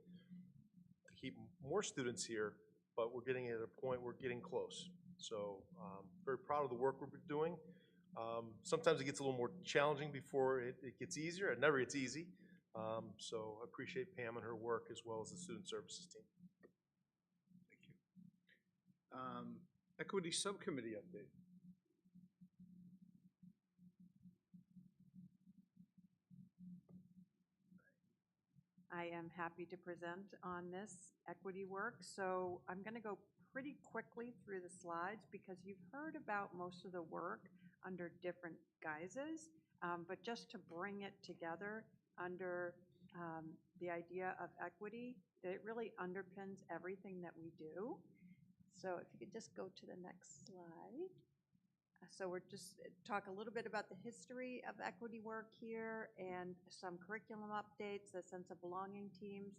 to keep more students here, but we're getting at a point, we're getting close. So very proud of the work we're doing. Sometimes it gets a little more challenging before it gets easier. It never gets easy. So I appreciate Pam and her work, as well as the student services team. Thank you. Equity Subcommittee update. I am happy to present on this equity work. So I'm going to go pretty quickly through the slides because you've heard about most of the work under different guises, but just to bring it together under the idea of equity, that it really underpins everything that we do. So if you could just go to the next slide. So we're just talk a little bit about the history of equity work here and some curriculum updates, the sense of belonging teams.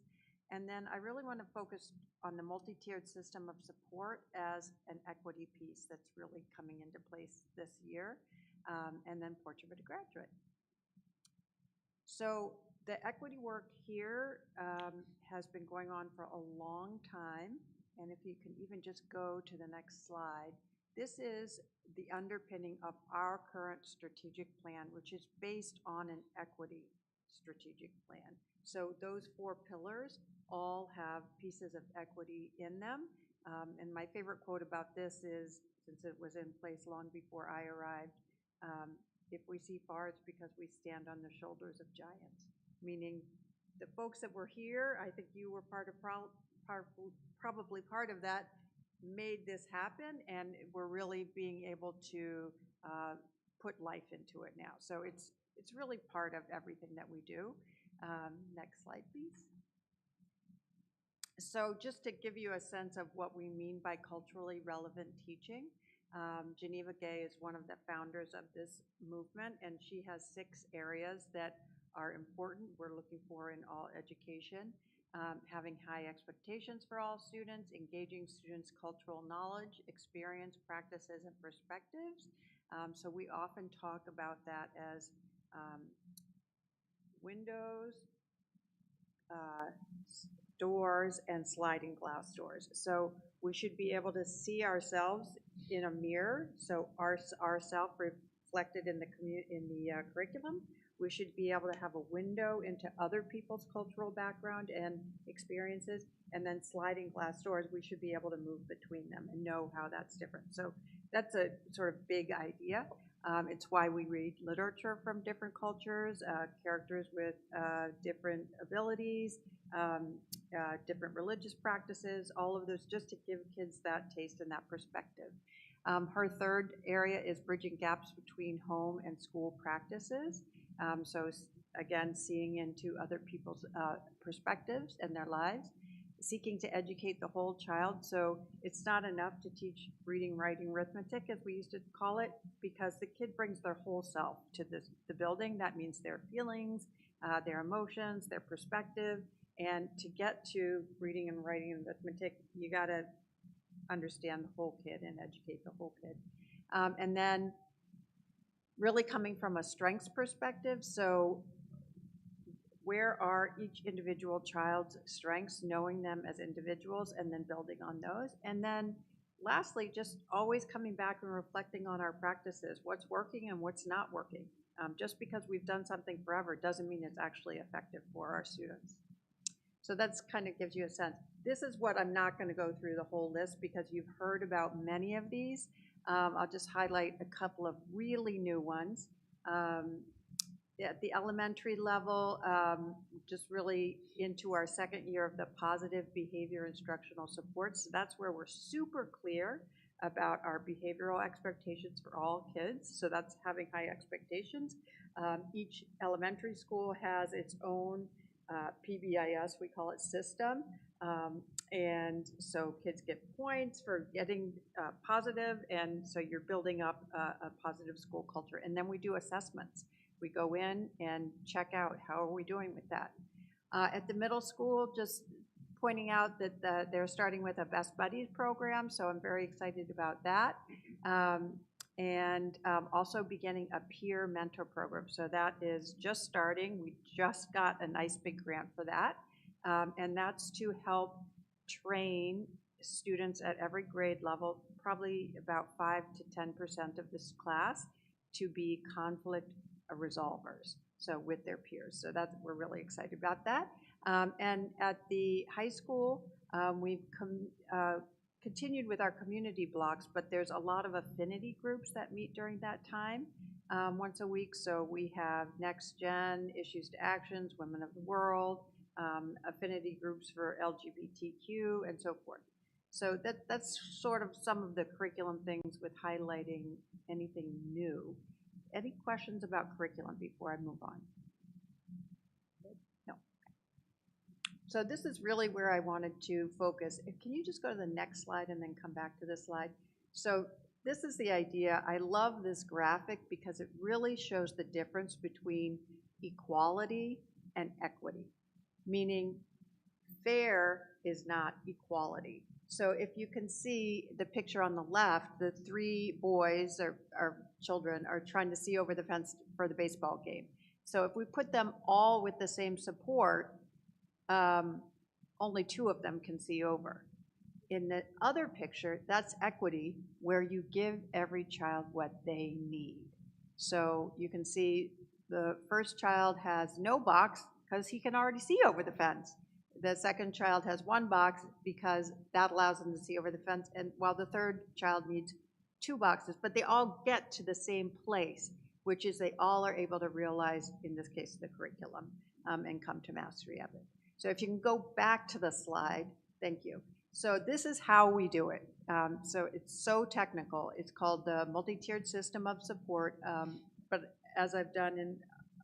And then I really want to focus on the multi-tiered system of support as an equity piece that's really coming into place this year, and then Portrait of a Graduate. So the equity work here has been going on for a long time. And if you can even just go to the next slide, this is the underpinning of our current strategic plan, which is based on an equity strategic plan. So those 4 pillars all have pieces of equity in them. And my favorite quote about this is, since it was in place long before I arrived, if we see far, it's because we stand on the shoulders of giants. Meaning the folks that were here, I think you were probably part of that, made this happen, and we're really being able to put life into it now. So it's really part of everything that we do. Next slide, please. So just to give you a sense of what we mean by culturally relevant teaching, Geneva Gay is one of the founders of this movement, and she has 6 areas that are important we're looking for in all education. Having high expectations for all students, engaging students' cultural knowledge, experience, practices, and perspectives. So we often talk about that as windows, doors, and sliding glass doors. So we should be able to see ourselves in a mirror, so ourself reflected in the curriculum. We should be able to have a window into other people's cultural background and experiences, and then sliding glass doors, we should be able to move between them and know how that's different. So that's a sort of big idea. It's why we read literature from different cultures, characters with different abilities, different religious practices, all of those, just to give kids that taste and that perspective. Her third area is bridging gaps between home and school practices. So again, seeing into other people's perspectives and their lives, seeking to educate the whole child. So it's not enough to teach reading, writing, arithmetic, as we used to call it, because the kid brings their whole self to the building. That means their feelings, their emotions, their perspective. And to get to reading and writing and arithmetic, you got to understand the whole kid and educate the whole kid. And then really coming from a strengths perspective, so where are each individual child's strengths, knowing them as individuals, and then building on those. And then lastly, just always coming back and reflecting on our practices, what's working and what's not working. Just because we've done something forever doesn't mean it's actually effective for our students. So that's kind of gives you a sense. This is what I'm not going to go through the whole list because you've heard about many of these. I'll just highlight a couple of really new ones. At the elementary level, just really into our second year of the positive behavior instructional support. So that's where we're super clear about our behavioral expectations for all kids. So that's having high expectations. Each elementary school has its own PBIS, we call it, system. And so kids get points for getting positive, and so you're building up a positive school culture. And then we do assessments. We go in and check out how are we doing with that. At the middle school, just pointing out that they're starting with a Best Buddies program, so I'm very excited about that. And also beginning a peer mentor program. So that is just starting. We just got a nice big grant for that. And that's to help train students at every grade level, probably about 5 to 10% of this class, to be conflict resolvers, so with their peers. So that's, we're really excited about that. And at the high school, we've continued with our community blocks, but there's a lot of affinity groups that meet during that time once a week. So we have Next Gen, Issues to Actions, Women of the World, affinity groups for LGBTQ, and so forth. So that's sort of some of the curriculum things with highlighting anything new. Any questions about curriculum before I move on? No. So this is really where I wanted to focus. Can you just go to the next slide and then come back to this slide? So this is the idea. I love this graphic because it really shows the difference between equality and equity, meaning fair is not equality. So if you can see the picture on the left, the 3 boys or children are trying to see over the fence for the baseball game. So if we put them all with the same support, only 2 of them can see over. In the other picture, that's equity, where you give every child what they need. So you can see the first child has no box because he can already see over the fence. The second child has 1 box because that allows them to see over the fence, and while the third child needs 2 boxes, but they all get to the same place, which is they all are able to realize, in this case, the curriculum, and come to mastery of it. So if you can go back to the slide, thank you. So this is how we do it. So it's so technical. It's called the multi-tiered system of support, but as I've done in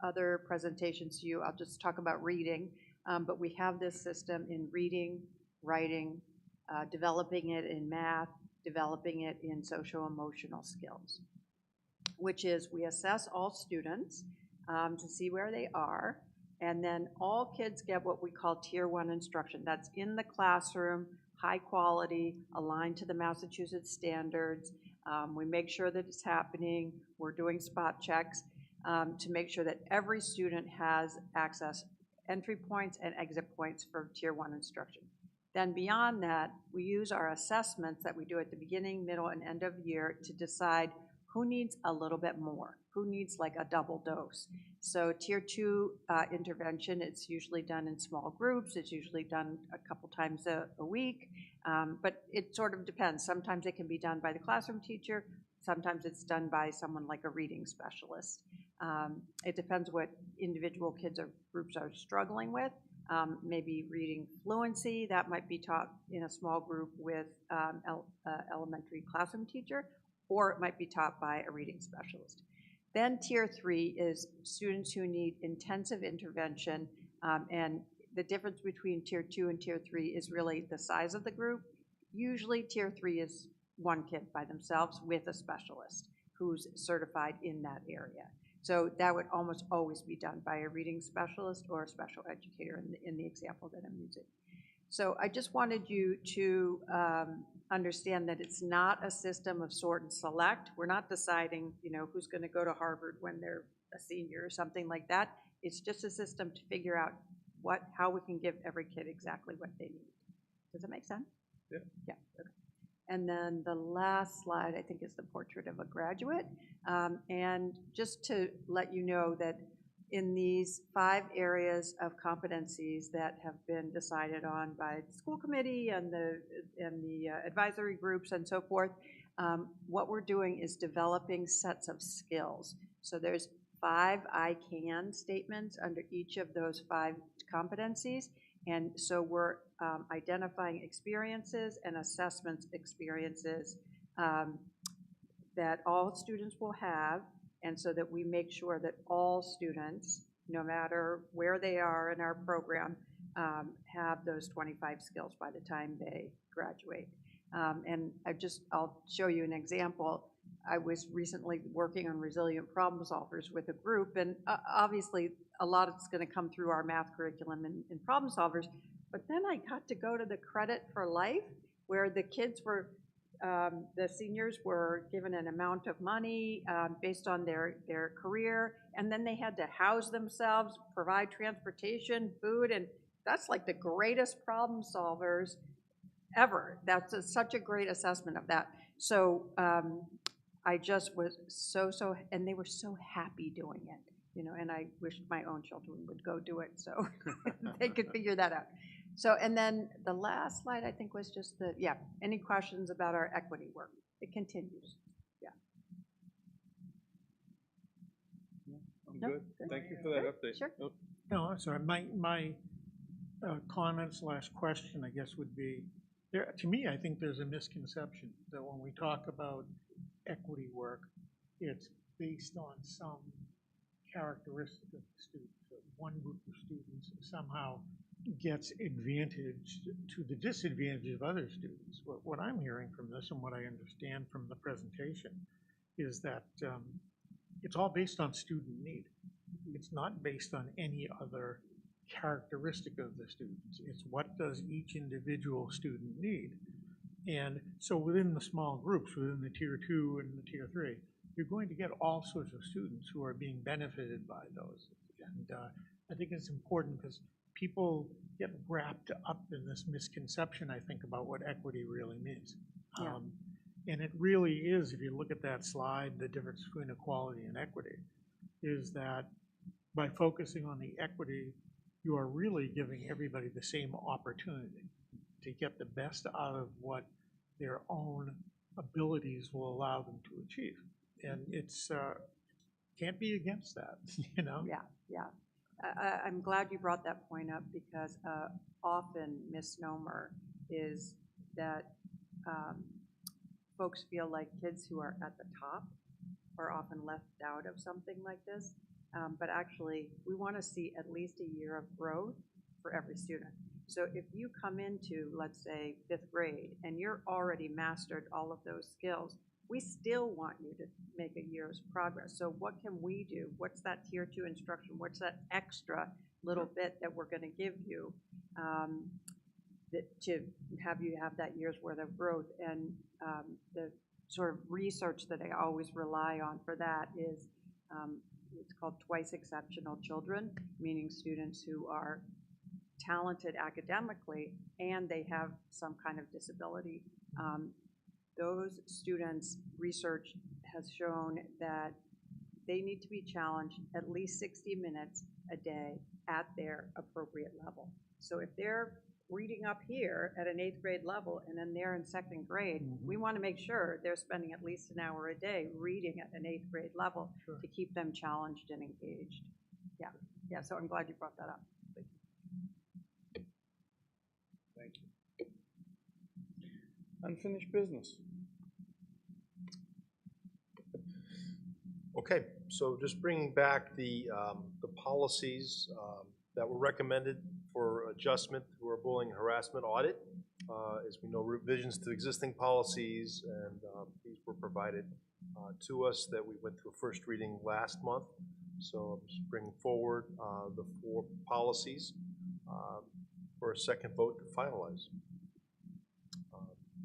other presentations to you, I'll just talk about reading. But we have this system in reading, writing, developing it in math, developing it in social-emotional skills, which is we assess all students to see where they are, and then all kids get what we call Tier 1 instruction. That's in the classroom, high quality, aligned to the Massachusetts standards. We make sure that it's happening. We're doing spot checks to make sure that every student has access entry points and exit points for Tier 1 instruction. Then beyond that, we use our assessments that we do at the beginning, middle, and end of year to decide who needs a little bit more, who needs like a double dose. So Tier 2 intervention, it's usually done in small groups. It's usually done a couple times a week, but it sort of depends. Sometimes it can be done by the classroom teacher. Sometimes it's done by someone like a reading specialist. It depends what individual kids or groups are struggling with. Maybe reading fluency, that might be taught in a small group with elementary classroom teacher, or it might be taught by a reading specialist. Then Tier 3 is students who need intensive intervention, and the difference between Tier 2 and Tier 3 is really the size of the group. Usually Tier 3 is one kid by themselves with a specialist who's certified in that area. So that would almost always be done by a reading specialist or a special educator in the example that I'm using. So I just wanted you to understand that it's not a system of sort and select. We're not deciding, who's going to go to Harvard when they're a senior or something like that. It's just a system to figure out how we can give every kid exactly what they need. Does that make sense? Yeah. Yeah. Okay. And then the last slide, I think, is the portrait of a graduate. And just to let you know that in these 5 areas of competencies that have been decided on by the school committee and the advisory groups and so forth, what we're doing is developing sets of skills. So there's 5 I can statements under each of those 5 competencies. And so we're identifying experiences and assessments experiences that all students will have, and so that we make sure that all students, no matter where they are in our program, have those 25 skills by the time they graduate. And I'll show you an example. I was recently working on resilient problem solvers with a group, and obviously a lot of it's going to come through our math curriculum in problem solvers, but then I got to go to the Credit for Life, where the kids were, the seniors were given an amount of money based on their career, and then they had to house themselves, provide transportation, food, and that's like the greatest problem solvers ever. That's such a great assessment of that. So I just was so, and they were so happy doing it, and I wished my own children would go do it so they could figure that out. So, and then the last slide, I think, was just any questions about our equity work? It continues. Yeah. I'm good. Thank you for that update. Sure. No, I'm sorry. My comment/question, I guess, would be, to me, I think there's a misconception that when we talk about equity work, it's based on some characteristic of the student. So one group of students somehow gets advantage to the disadvantage of other students. What I'm hearing from this and what I understand from the presentation is that it's all based on student need. It's not based on any other characteristic of the students. It's what does each individual student need. And so within the small groups, within the Tier 2 and the Tier 3, you're going to get all sorts of students who are being benefited by those. And I think it's important because people get wrapped up in this misconception, I think, about what equity really means. Yeah. And it really is, if you look at that slide, the difference between equality and equity is that by focusing on the equity, you are really giving everybody the same opportunity to get the best out of what their own abilities will allow them to achieve. And it's can't be against that, Yeah. I'm glad you brought that point up because often misnomer is that folks feel like kids who are at the top are often left out of something like this. But actually, we want to see at least a year of growth for every student. So if you come into, let's say, 5th grade, and you're already mastered all of those skills, we still want you to make a year's progress. So what can we do? What's that Tier 2 instruction? What's that extra little bit that we're going to give you to have you have that year's worth of growth? And the sort of research that I always rely on for that is it's called twice exceptional children, meaning students who are talented academically and they have some kind of disability. Those students, research has shown that they need to be challenged at least 60 minutes a day at their appropriate level. So if they're reading up here at an 8th grade level and then they're in 2nd grade, we want to make sure they're spending at least an hour a day reading at an 8th grade level to keep them challenged and engaged. Yeah, so I'm glad you brought that up. Thank you. Unfinished business. Okay, so just bringing back the policies that were recommended for adjustment through our bullying and harassment audit. As we know, revisions to existing policies, and these were provided to us that we went through a first reading last month. So I'm just bringing forward the 4 policies for a second vote to finalize.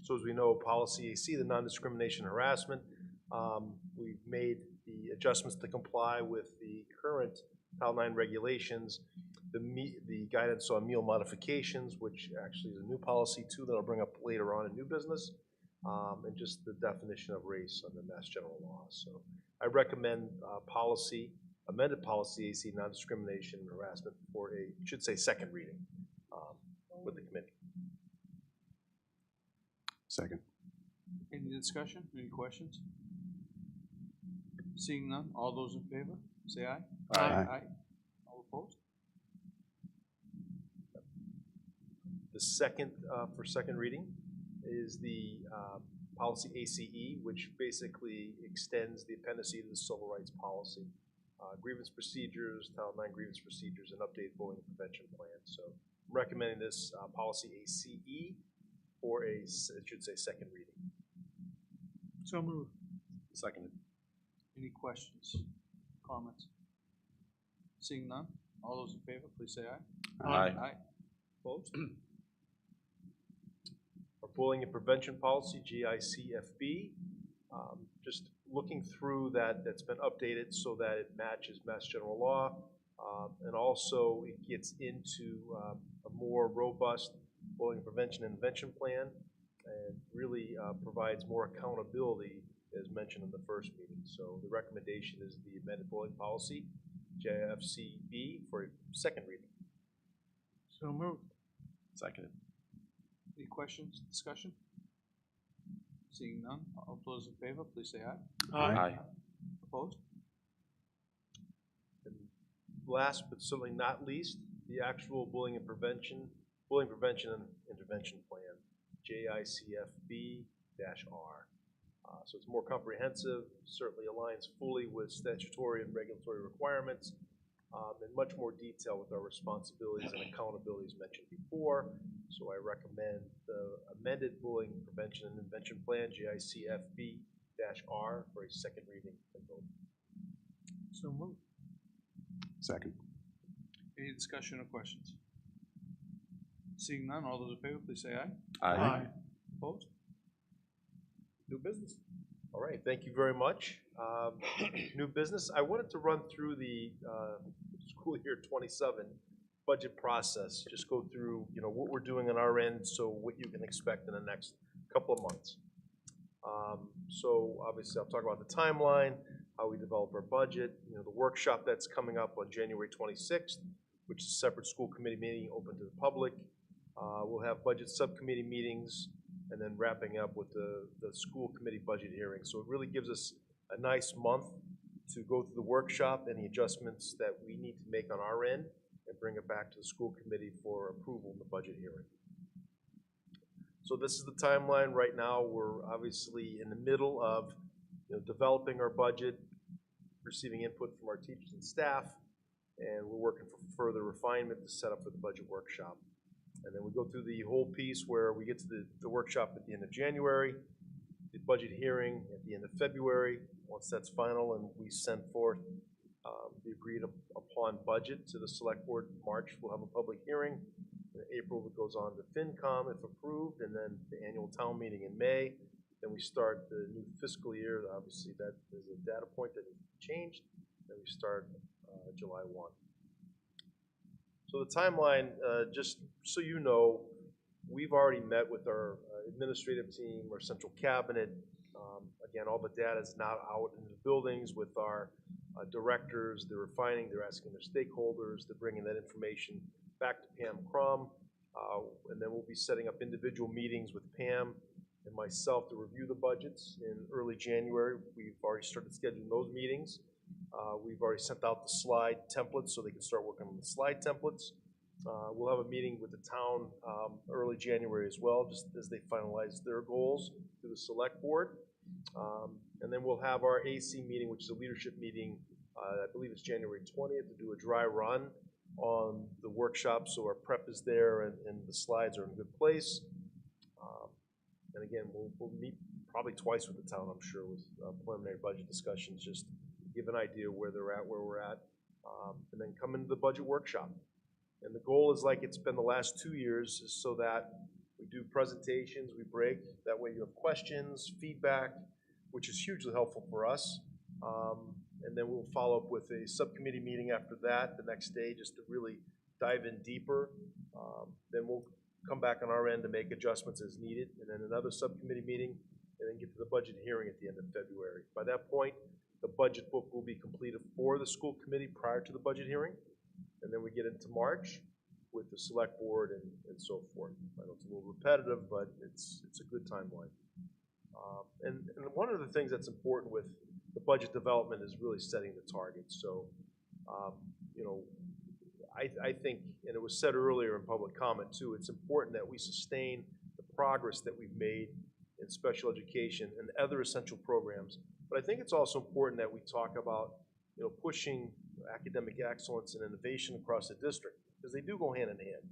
So as we know, policy AC, the non-discrimination harassment, we've made the adjustments to comply with the current Title IX regulations, the guidance on meal modifications, which actually is a new policy too that I'll bring up later on in new business, and just the definition of race under Mass General Law. So I recommend amended policy AC, non-discrimination and harassment for second reading with the committee. Second. Any discussion, any questions? Seeing none, all those in favor, say aye. Aye. All opposed? The second, for second reading, is the policy ACE, which basically extends the appendice to the civil rights policy. Grievance procedures, Title IX grievance procedures, and updated bullying prevention plan. So I'm recommending this policy ACE for second reading. So moved. Seconded. Any questions, comments? Seeing none, all those in favor, please say aye. Aye. Opposed? Our bullying and prevention policy, JICFB, just looking through that's been updated so that it matches Mass General Law, and also it gets into a more robust bullying prevention and intervention plan, and really provides more accountability as mentioned in the first meeting. So the recommendation is the amended bullying policy, JICFB, for a second reading. So moved. Seconded. Any questions, discussion? Seeing none, all those in favor, please say aye. Aye. Opposed? And last but certainly not least, the actual bullying prevention and intervention plan, JICFB-R. So it's more comprehensive, certainly aligns fully with statutory and regulatory requirements, in much more detail with our responsibilities and accountabilities mentioned before. So I recommend the amended bullying prevention and intervention plan, JICFB-R, for a second reading and vote. So moved. Second. Any discussion or questions? Seeing none, all those in favor, please say aye. Aye. Opposed? New business. All right, thank you very much. New business, I wanted to run through the school year 27 budget process, just go through what we're doing on our end, so what you can expect in the next couple of months. So obviously I'll talk about the timeline, how we develop our budget, the workshop that's coming up on January 26th, which is a separate school committee meeting open to the public. We'll have budget subcommittee meetings, and then wrapping up with the school committee budget hearing. So it really gives us a nice month to go through the workshop, any adjustments that we need to make on our end, and bring it back to the school committee for approval in the budget hearing. So this is the timeline right now. We're obviously in the middle of developing our budget, receiving input from our teachers and staff, and we're working for further refinement to set up for the budget workshop. And then we go through the whole piece where we get to the workshop at the end of January, the budget hearing at the end of February. Once that's final and we send forth the agreed upon budget to the select board, March we'll have a public hearing. In April it goes on to FinCom if approved, and then the annual town meeting in May. Then we start the new fiscal year. Obviously that is a data point that needs to be changed. and we start July 1. So the timeline, just so you know, we've already met with our administrative team, our central cabinet. Again, all the data is now out in the buildings with our directors. They're refining, they're asking their stakeholders, they're bringing that information back to Pam Crum, and then we'll be setting up individual meetings with Pam and myself to review the budgets in early January. We've already started scheduling those meetings. We've already sent out the slide templates so they can start working on the slide templates. We'll have a meeting with the town early January as well, just as they finalize their goals through the select board. And then we'll have our AC meeting, which is a leadership meeting, I believe it's January 20th, to do a dry run on the workshop, so our prep is there and the slides are in a good place. And again, we'll meet probably twice with the town, I'm sure, with preliminary budget discussions, just to give an idea where they're at, where we're at, and then come into the budget workshop. And the goal is like it's been the last 2 years, is so that we do presentations, we break, that way you have questions, feedback, which is hugely helpful for us. And then we'll follow up with a subcommittee meeting after that, the next day, just to really dive in deeper. Then we'll come back on our end to make adjustments as needed, and then another subcommittee meeting, and then get to the budget hearing at the end of February. By that point, the budget book will be completed for the school committee prior to the budget hearing, and then we get into March with the select board and so forth. I know it's a little repetitive, but it's a good timeline. And one of the things that's important with the budget development is really setting the targets. So, you know, I think, and it was said earlier in public comment too, it's important that we sustain the progress that we've made in special education and other essential programs. But I think it's also important that we talk about, you know, pushing academic excellence and innovation across the district, because they do go hand in hand.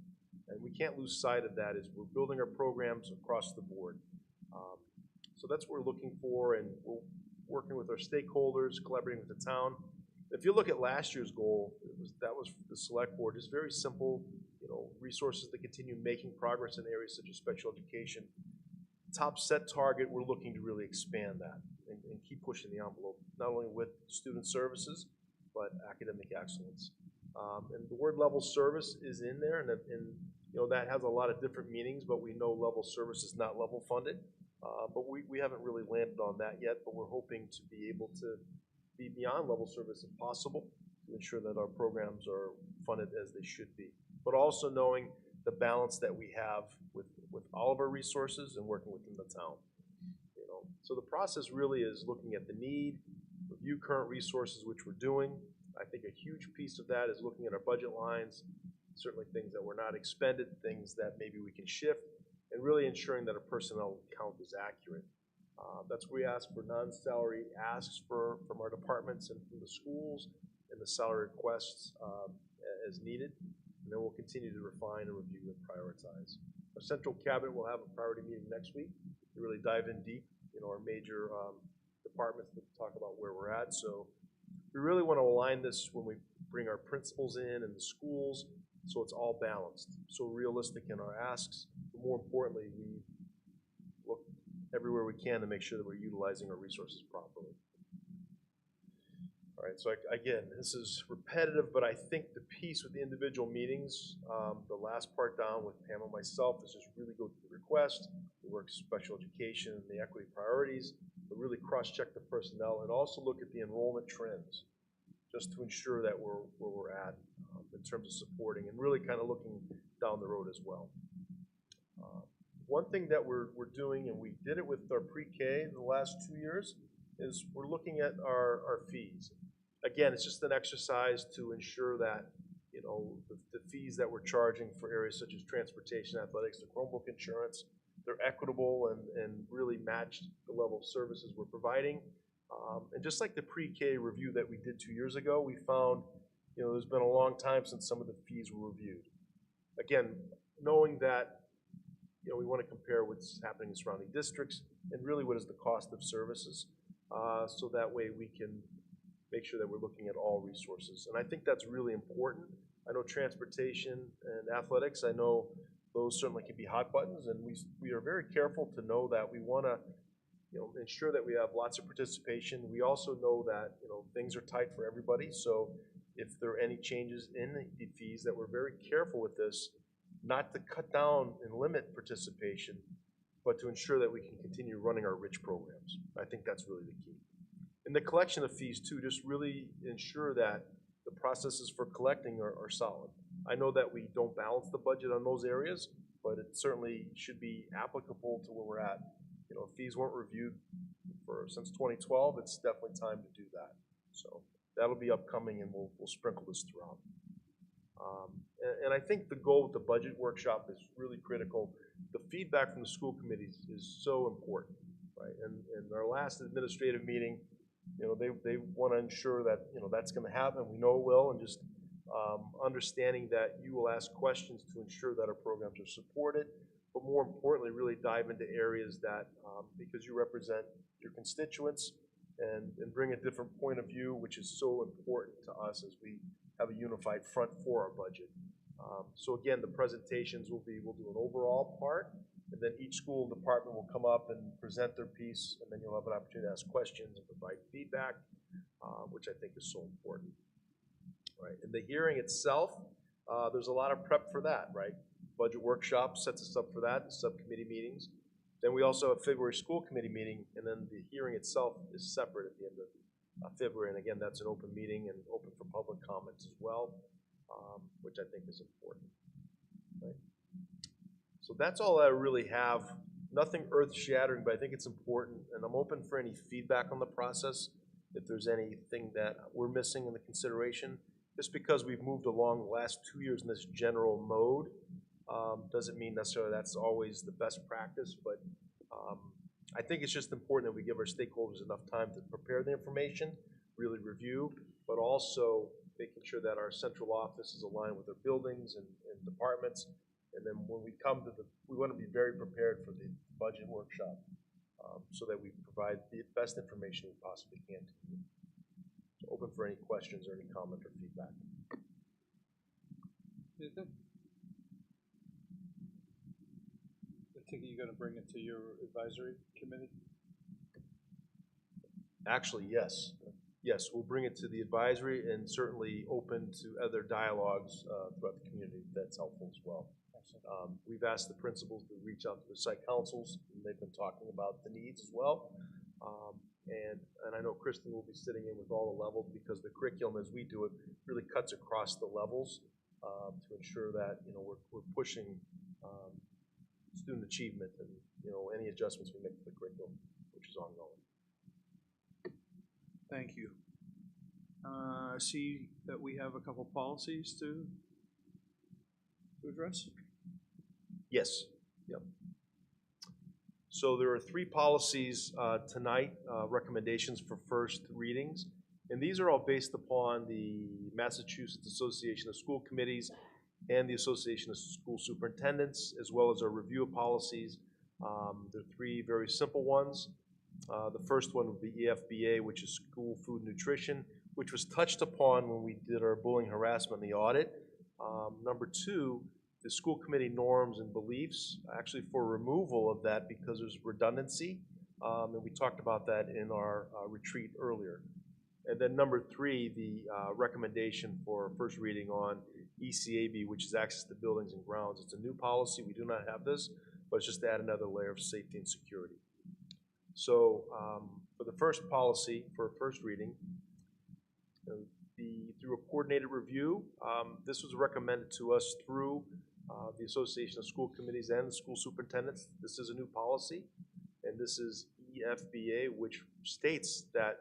And we can't lose sight of that as we're building our programs across the board. So that's what we're looking for, and we're working with our stakeholders, collaborating with the town. If you look at last year's goal, that was the select board. It's very simple, you know, resources to continue making progress in areas such as special education. Top set target, we're looking to really expand that and keep pushing the envelope, not only with student services, but academic excellence. And the word level service is in there, and you know, that has a lot of different meanings, but we know level service is not level funded. But we haven't really landed on that yet, but we're hoping to be able to be beyond level service if possible, to ensure that our programs are funded as they should be. But also knowing the balance that we have with all of our resources and working within the town. You know, so the process really is looking at the need, review current resources, which we're doing. I think a huge piece of that is looking at our budget lines, certainly things that were not expended, things that maybe we can shift, and really ensuring that our personnel count is accurate. That's where we ask for non-salary asks from our departments and from the schools, and the salary requests as needed. And then we'll continue to refine and review and prioritize. Our central cabinet will have a priority meeting next week to really dive in deep in our major departments to talk about where we're at. So we really want to align this when we bring our principals in and the schools, so it's all balanced, so realistic in our asks. But more importantly, we look everywhere we can to make sure that we're utilizing our resources properly. All right, so again, this is repetitive, but I think the piece with the individual meetings, the last part down with Pam and myself is just really go through the request, we work special education and the equity priorities, but really cross-check the personnel and also look at the enrollment trends, just to ensure that we're where we're at in terms of supporting and really kind of looking down the road as well. One thing that we're doing, and we did it with our pre-K the last 2 years, is we're looking at our fees. Again, it's just an exercise to ensure that, you know, the fees that we're charging for areas such as transportation, athletics, the Chromebook insurance, they're equitable and really match the level of services we're providing. And just like the pre-K review that we did 2 years ago, we found, you know, there's been a long time since some of the fees were reviewed. Again, knowing that, you know, we want to compare what's happening in surrounding districts and really what is the cost of services, so that way we can make sure that we're looking at all resources. And I think that's really important. I know transportation and athletics, I know those certainly can be hot buttons, and we are very careful to know that we want to, ensure that we have lots of participation. We also know that, things are tight for everybody, so if there are any changes in the fees, that we're very careful with this, not to cut down and limit participation, but to ensure that we can continue running our rich programs. I think that's really the key. And the collection of fees too, just really ensure that the processes for collecting are solid. I know that we don't balance the budget on those areas, but it certainly should be applicable to where we're at. If fees weren't reviewed since 2012, it's definitely time to do that. So that'll be upcoming, and we'll sprinkle this throughout. And I think the goal with the budget workshop is really critical. The feedback from the school committees is so important, right? And our last administrative meeting, they want to ensure that, that's going to happen. We know it will, and just understanding that you will ask questions to ensure that our programs are supported, but more importantly, really dive into areas that, because you represent your constituents and bring a different point of view, which is so important to us as we have a unified front for our budget. So again, the presentations we'll do an overall part, and then each school department will come up and present their piece, and then you'll have an opportunity to ask questions and provide feedback, which I think is so important. Right, and the hearing itself, there's a lot of prep for that, right? Budget workshop sets us up for that, the subcommittee meetings. Then we also have February school committee meeting, and then the hearing itself is separate at the end of February. And again, that's an open meeting and open for public comments as well, which I think is important. Right? So that's all I really have. Nothing earth-shattering, but I think it's important, and I'm open for any feedback on the process. If there's anything that we're missing in the consideration, just because we've moved along the last 2 years in this general mode, doesn't mean necessarily that's always the best practice, but I think it's just important that we give our stakeholders enough time to prepare the information, really review, but also making sure that our central office is aligned with our buildings and departments. And then when we come to we want to be very prepared for the budget workshop, so that we provide the best information we possibly can to you. So open for any questions or any comment or feedback. Anything? I think you're going to bring it to your advisory committee? Actually, yes. Yes, we'll bring it to the advisory, and certainly open to other dialogues throughout the community. That's helpful as well. We've asked the principals to reach out to the site councils, and they've been talking about the needs as well. And I know Kristen will be sitting in with all the levels, because the curriculum as we do it really cuts across the levels to ensure that we're pushing student achievement and any adjustments we make to the curriculum, which is ongoing. Thank you. I see that we have a couple policies to address. Yes. Yep. So there are 3 policies tonight, recommendations for first readings, and these are all based upon the Massachusetts Association of School Committees and the Association of School Superintendents, as well as our review of policies. There are 3 very simple ones. The first one would be EFBA, which is School Food Nutrition, which was touched upon when we did our bullying harassment in the audit. Number 2, the school committee norms and beliefs, actually for removal of that because there's redundancy, and we talked about that in our retreat earlier. And then number 3, the recommendation for first reading on ECAB, which is access to buildings and grounds. It's a new policy. We do not have this, but it's just to add another layer of safety and security. So for the first policy, for first reading, through a coordinated review, this was recommended to us through the Association of School Committees and the school superintendents. This is a new policy, and this is EFBA, which states that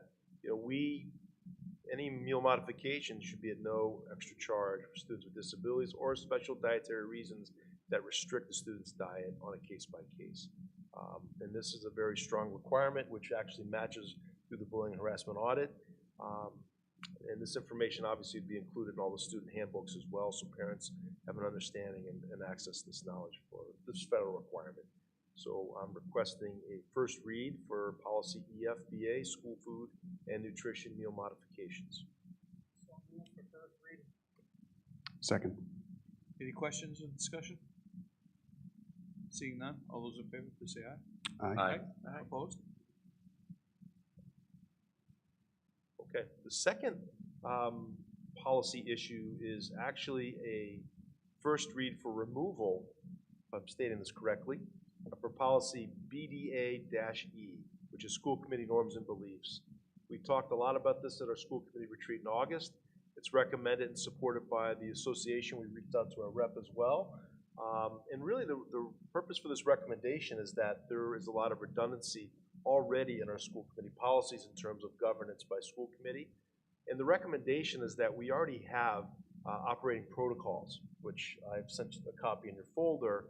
any meal modification should be at no extra charge for students with disabilities or special dietary reasons that restrict the student's diet on a case-by-case. And this is a very strong requirement, which actually matches through the bullying and harassment audit. And this information obviously would be included in all the student handbooks as well, so parents have an understanding and access to this knowledge for this federal requirement. So I'm requesting a first read for policy EFBA, school food and nutrition meal modifications. So move for first reading. Second. Any questions or discussion? Seeing none, all those in favor, please say aye. Aye. Opposed? Okay, the second policy issue is actually a first read for removal, if I'm stating this correctly, for policy BDA-E, which is School Committee Norms and Beliefs. We talked a lot about this at our school committee retreat in August. It's recommended and supported by the association. We reached out to our rep as well. And really the purpose for this recommendation is that there is a lot of redundancy already in our school committee policies in terms of governance by school committee. And the recommendation is that we already have operating protocols, which I've sent you a copy in your folder.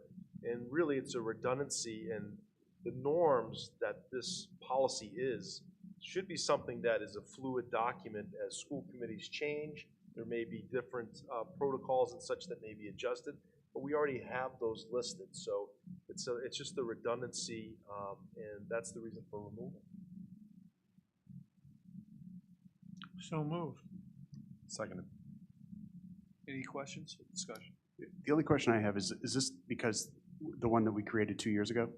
And really it's a redundancy, and the norms that this policy should be something that is a fluid document as school committees change. There may be different protocols and such that may be adjusted, but we already have those listed. So it's just the redundancy, and that's the reason for removal. So moved. Seconded. Any questions or discussion? The only question I have is this because the one that we created 2 years ago,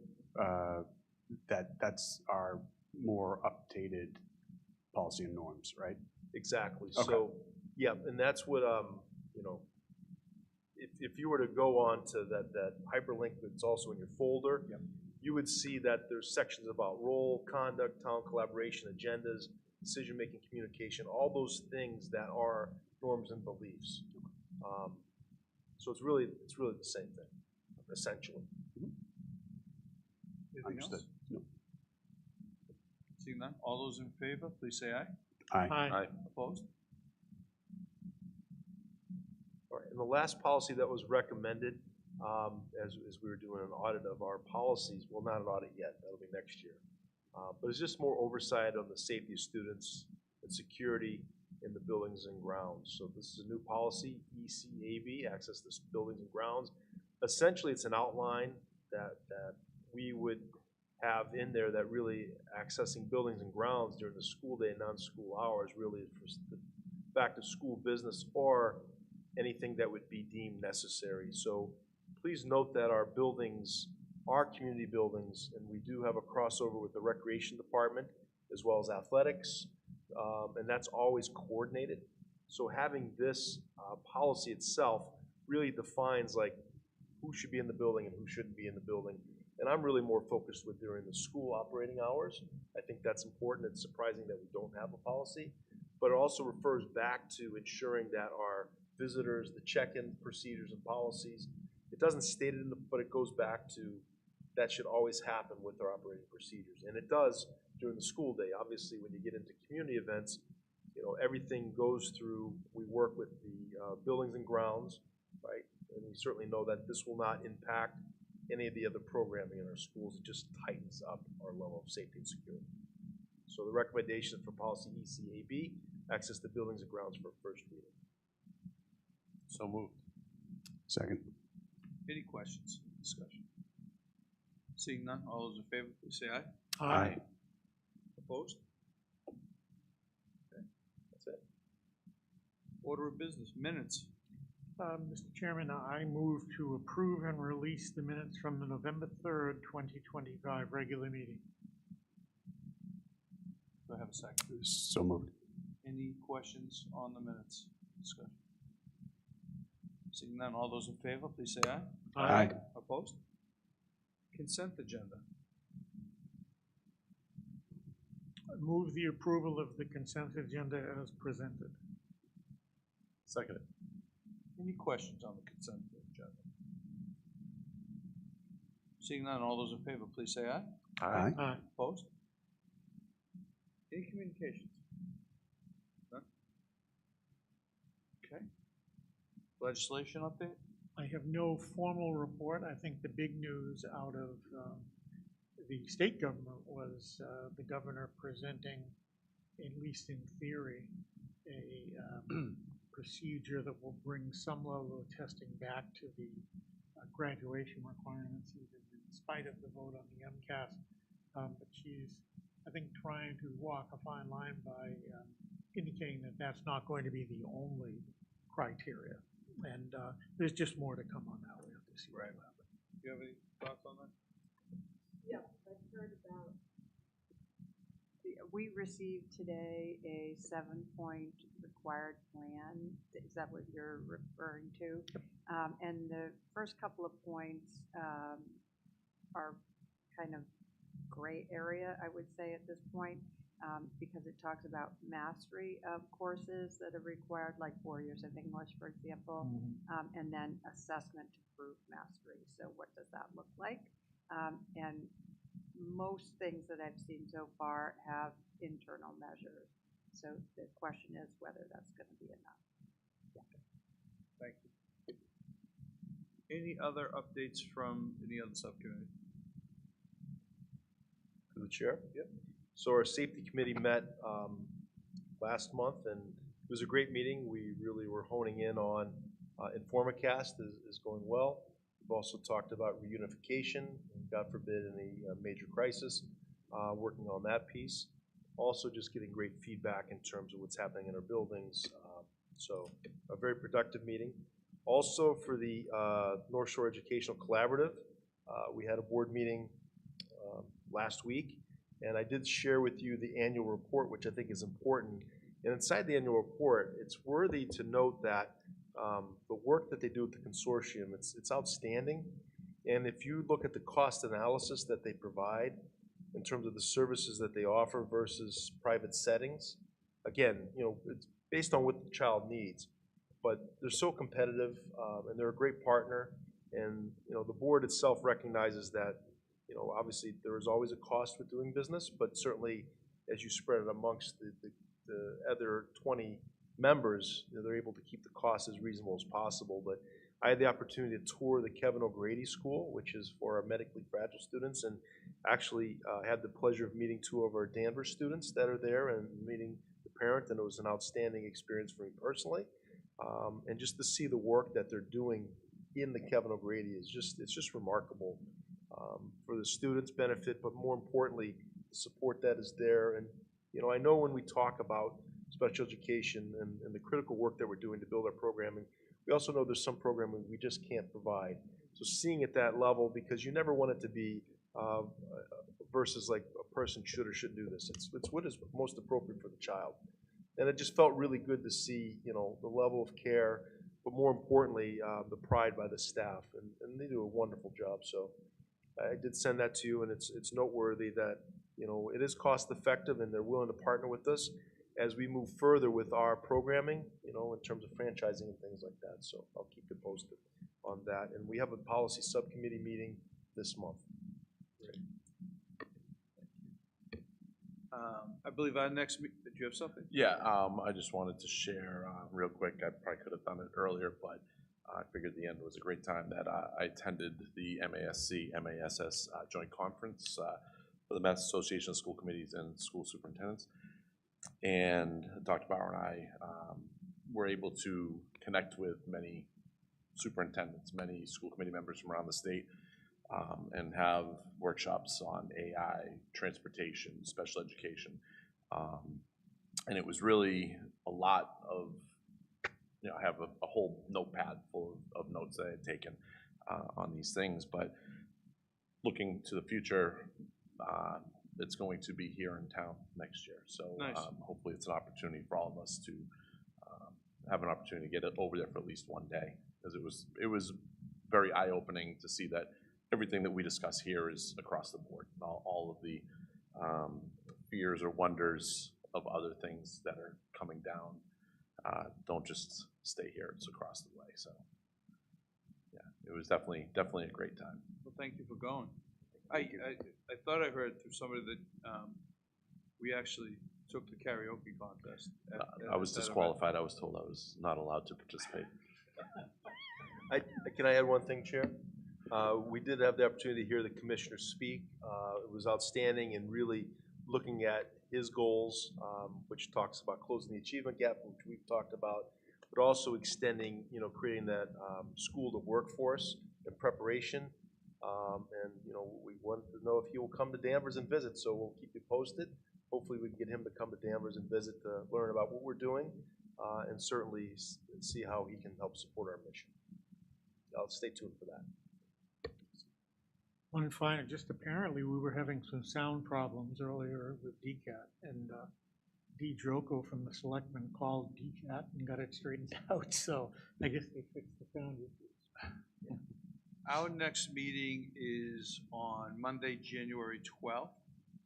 that's our more updated policy and norms, right? Exactly. Okay. So, yeah, and that's what, you know, if you were to go on to that hyperlink that's also in your folder, Yep. you would see that there's sections about role, conduct, town collaboration, agendas, decision-making, communication, all those things that are norms and beliefs. So it's really the same thing, essentially. Anything else? Understood. No. Seeing none, all those in favor, please say aye. Aye. Aye. Opposed? All right, and the last policy that was recommended, as we were doing an audit of our policies, well, not an audit yet, that'll be next year. But it's just more oversight on the safety of students and security in the buildings and grounds. So this is a new policy, ECAB, access to buildings and grounds. Essentially, it's an outline that we would have in there that really accessing buildings and grounds during the school day and non-school hours really is for the back to school business or anything that would be deemed necessary. So please note that our buildings are community buildings, and we do have a crossover with the recreation department as well as athletics, and that's always coordinated. So having this policy itself really defines like who should be in the building and who shouldn't be in the building. And I'm really more focused with during the school operating hours. I think that's important. It's surprising that we don't have a policy, but it also refers back to ensuring that our visitors, the check-in procedures and policies, it doesn't state it, but it goes back to that should always happen with our operating procedures. And it does during the school day. Obviously, when you get into community events, you know, everything goes through, we work with the buildings and grounds, right? And we certainly know that this will not impact any of the other programming in our schools. It just tightens up our level of safety and security. So the recommendation for policy ECAB, access to buildings and grounds for first reading. So moved. Second. Any questions, discussion? Seeing none, all those in favor, please say aye. Aye. Opposed? Okay, that's it. Order of business, minutes. Mr. Chairman, I move to approve and release the minutes from the November 3rd, 2025 regular meeting. Do I have a second? So moved. Any questions on the minutes? Discussion. Seeing none, all those in favor, please say aye. Aye. Opposed? Consent agenda. I move the approval of the consent agenda as presented. Second. Any questions on the consent agenda? Seeing none, all those in favor, please say aye. Aye. Aye. Opposed? Any communications? None? Okay. Legislation update? I have no formal report. I think the big news out of the state government was the governor presenting, at least in theory, a procedure that will bring some level of testing back to the graduation requirements, even in spite of the vote on the MCAS. But she's, I think, trying to walk a fine line by indicating that that's not going to be the only criteria. And there's just more to come on that. We have to see what happens. Do you have any thoughts on that? Yeah, I've heard about we received today a 7-point required plan. Is that what you're referring to? And the first couple of points are kind of gray area, I would say, at this point, because it talks about mastery of courses that are required, like 4 years of English, for example, and then assessment to prove mastery. So what does that look like? And most things that I've seen so far have internal measures. So the question is whether that's going to be enough. Yeah. Thank you. Any other updates from any other subcommittee? To the chair? Yep. So our safety committee met last month, and it was a great meeting. We really were honing in on InformaCast is going well. We've also talked about reunification, God forbid any major crisis, working on that piece. Also just getting great feedback in terms of what's happening in our buildings. So a very productive meeting. Also for the North Shore Educational Collaborative, we had a board meeting last week, and I did share with you the annual report, which I think is important. And inside the annual report, it's worthy to note that the work that they do at the consortium, it's outstanding. And if you look at the cost analysis that they provide in terms of the services that they offer versus private settings, again, you know, it's based on what the child needs. But they're so competitive, and they're a great partner. And you know, the board itself recognizes that, you know, obviously there is always a cost with doing business, but certainly as you spread it amongst the other 20 members, you know, they're able to keep the cost as reasonable as possible. But I had the opportunity to tour the Kevin O'Grady School, which is for our medically fragile students, and actually had the pleasure of meeting 2 of our Danvers students that are there and meeting the parent, and it was an outstanding experience for me personally. And just to see the work that they're doing in the Kevin O'Grady is it's just remarkable for the students' benefit, but more importantly, the support that is there. And you know, I know when we talk about special education and the critical work that we're doing to build our programming, we also know there's some programming we just can't provide. So seeing at that level, because you never want it to be versus like a person should or shouldn't do this. It's what is most appropriate for the child. And it just felt really good to see, you know, the level of care, but more importantly, the pride by the staff, and they do a wonderful job. So I did send that to you, and it's noteworthy that, you know, it is cost effective, and they're willing to partner with us as we move further with our programming, you know, in terms of franchising and things like that. So I'll keep you posted on that. And we have a policy subcommittee meeting this month. Great. I believe our next meeting, did you have something? Yeah, I just wanted to share real quick. I probably could have done it earlier, but I figured the end was a great time that I attended the MASC-MASS joint conference for the Mass Association of School Committees and School Superintendents. And Dr. Bauer and I were able to connect with many superintendents, many school committee members from around the state, and have workshops on AI, transportation, special education. And it was really a lot of, you know, I have a whole notepad full of notes that I had taken on these things, but looking to the future, it's going to be here in town next year. So nice. Hopefully it's an opportunity for all of us to have an opportunity to get it over there for at least one day, because it was very eye-opening to see that everything that we discuss here is across the board. All of the fears or wonders of other things that are coming down don't just stay here, it's across the way. So yeah, it was definitely a great time. Well, thank you for going. I thought I heard through somebody that we actually took the karaoke contest. I was disqualified. I was told I was not allowed to participate. Can I add one thing, Chair? We did have the opportunity to hear the commissioner speak. It was outstanding in really looking at his goals, which talks about closing the achievement gap, which we've talked about, but also extending, you know, creating that school to workforce and preparation. And, you know, we want to know if he will come to Danvers and visit, so we'll keep you posted. Hopefully we can get him to come to Danvers and visit to learn about what we're doing, and certainly see how he can help support our mission. I'll stay tuned for that. I'm fine. Just apparently, we were having some sound problems earlier with DCAT, and Dee Droko from the Selectmen called DCAT and got it straightened out, so I guess they fixed the sound issues. Our next meeting is on Monday, January 12th,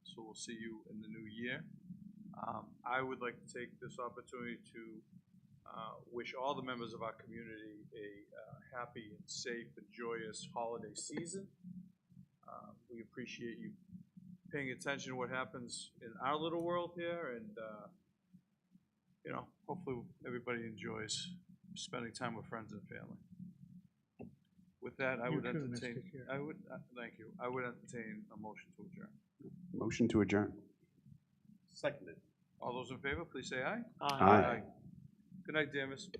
so we'll see you in the new year. I would like to take this opportunity to wish all the members of our community a happy and safe and joyous holiday season. We appreciate you paying attention to what happens in our little world here, and you know, hopefully everybody enjoys spending time with friends and family. With that, I would entertain. Thank you. I would entertain a motion to adjourn. Motion to adjourn. Seconded. All those in favor, please say aye. Aye. Good night, Danvers.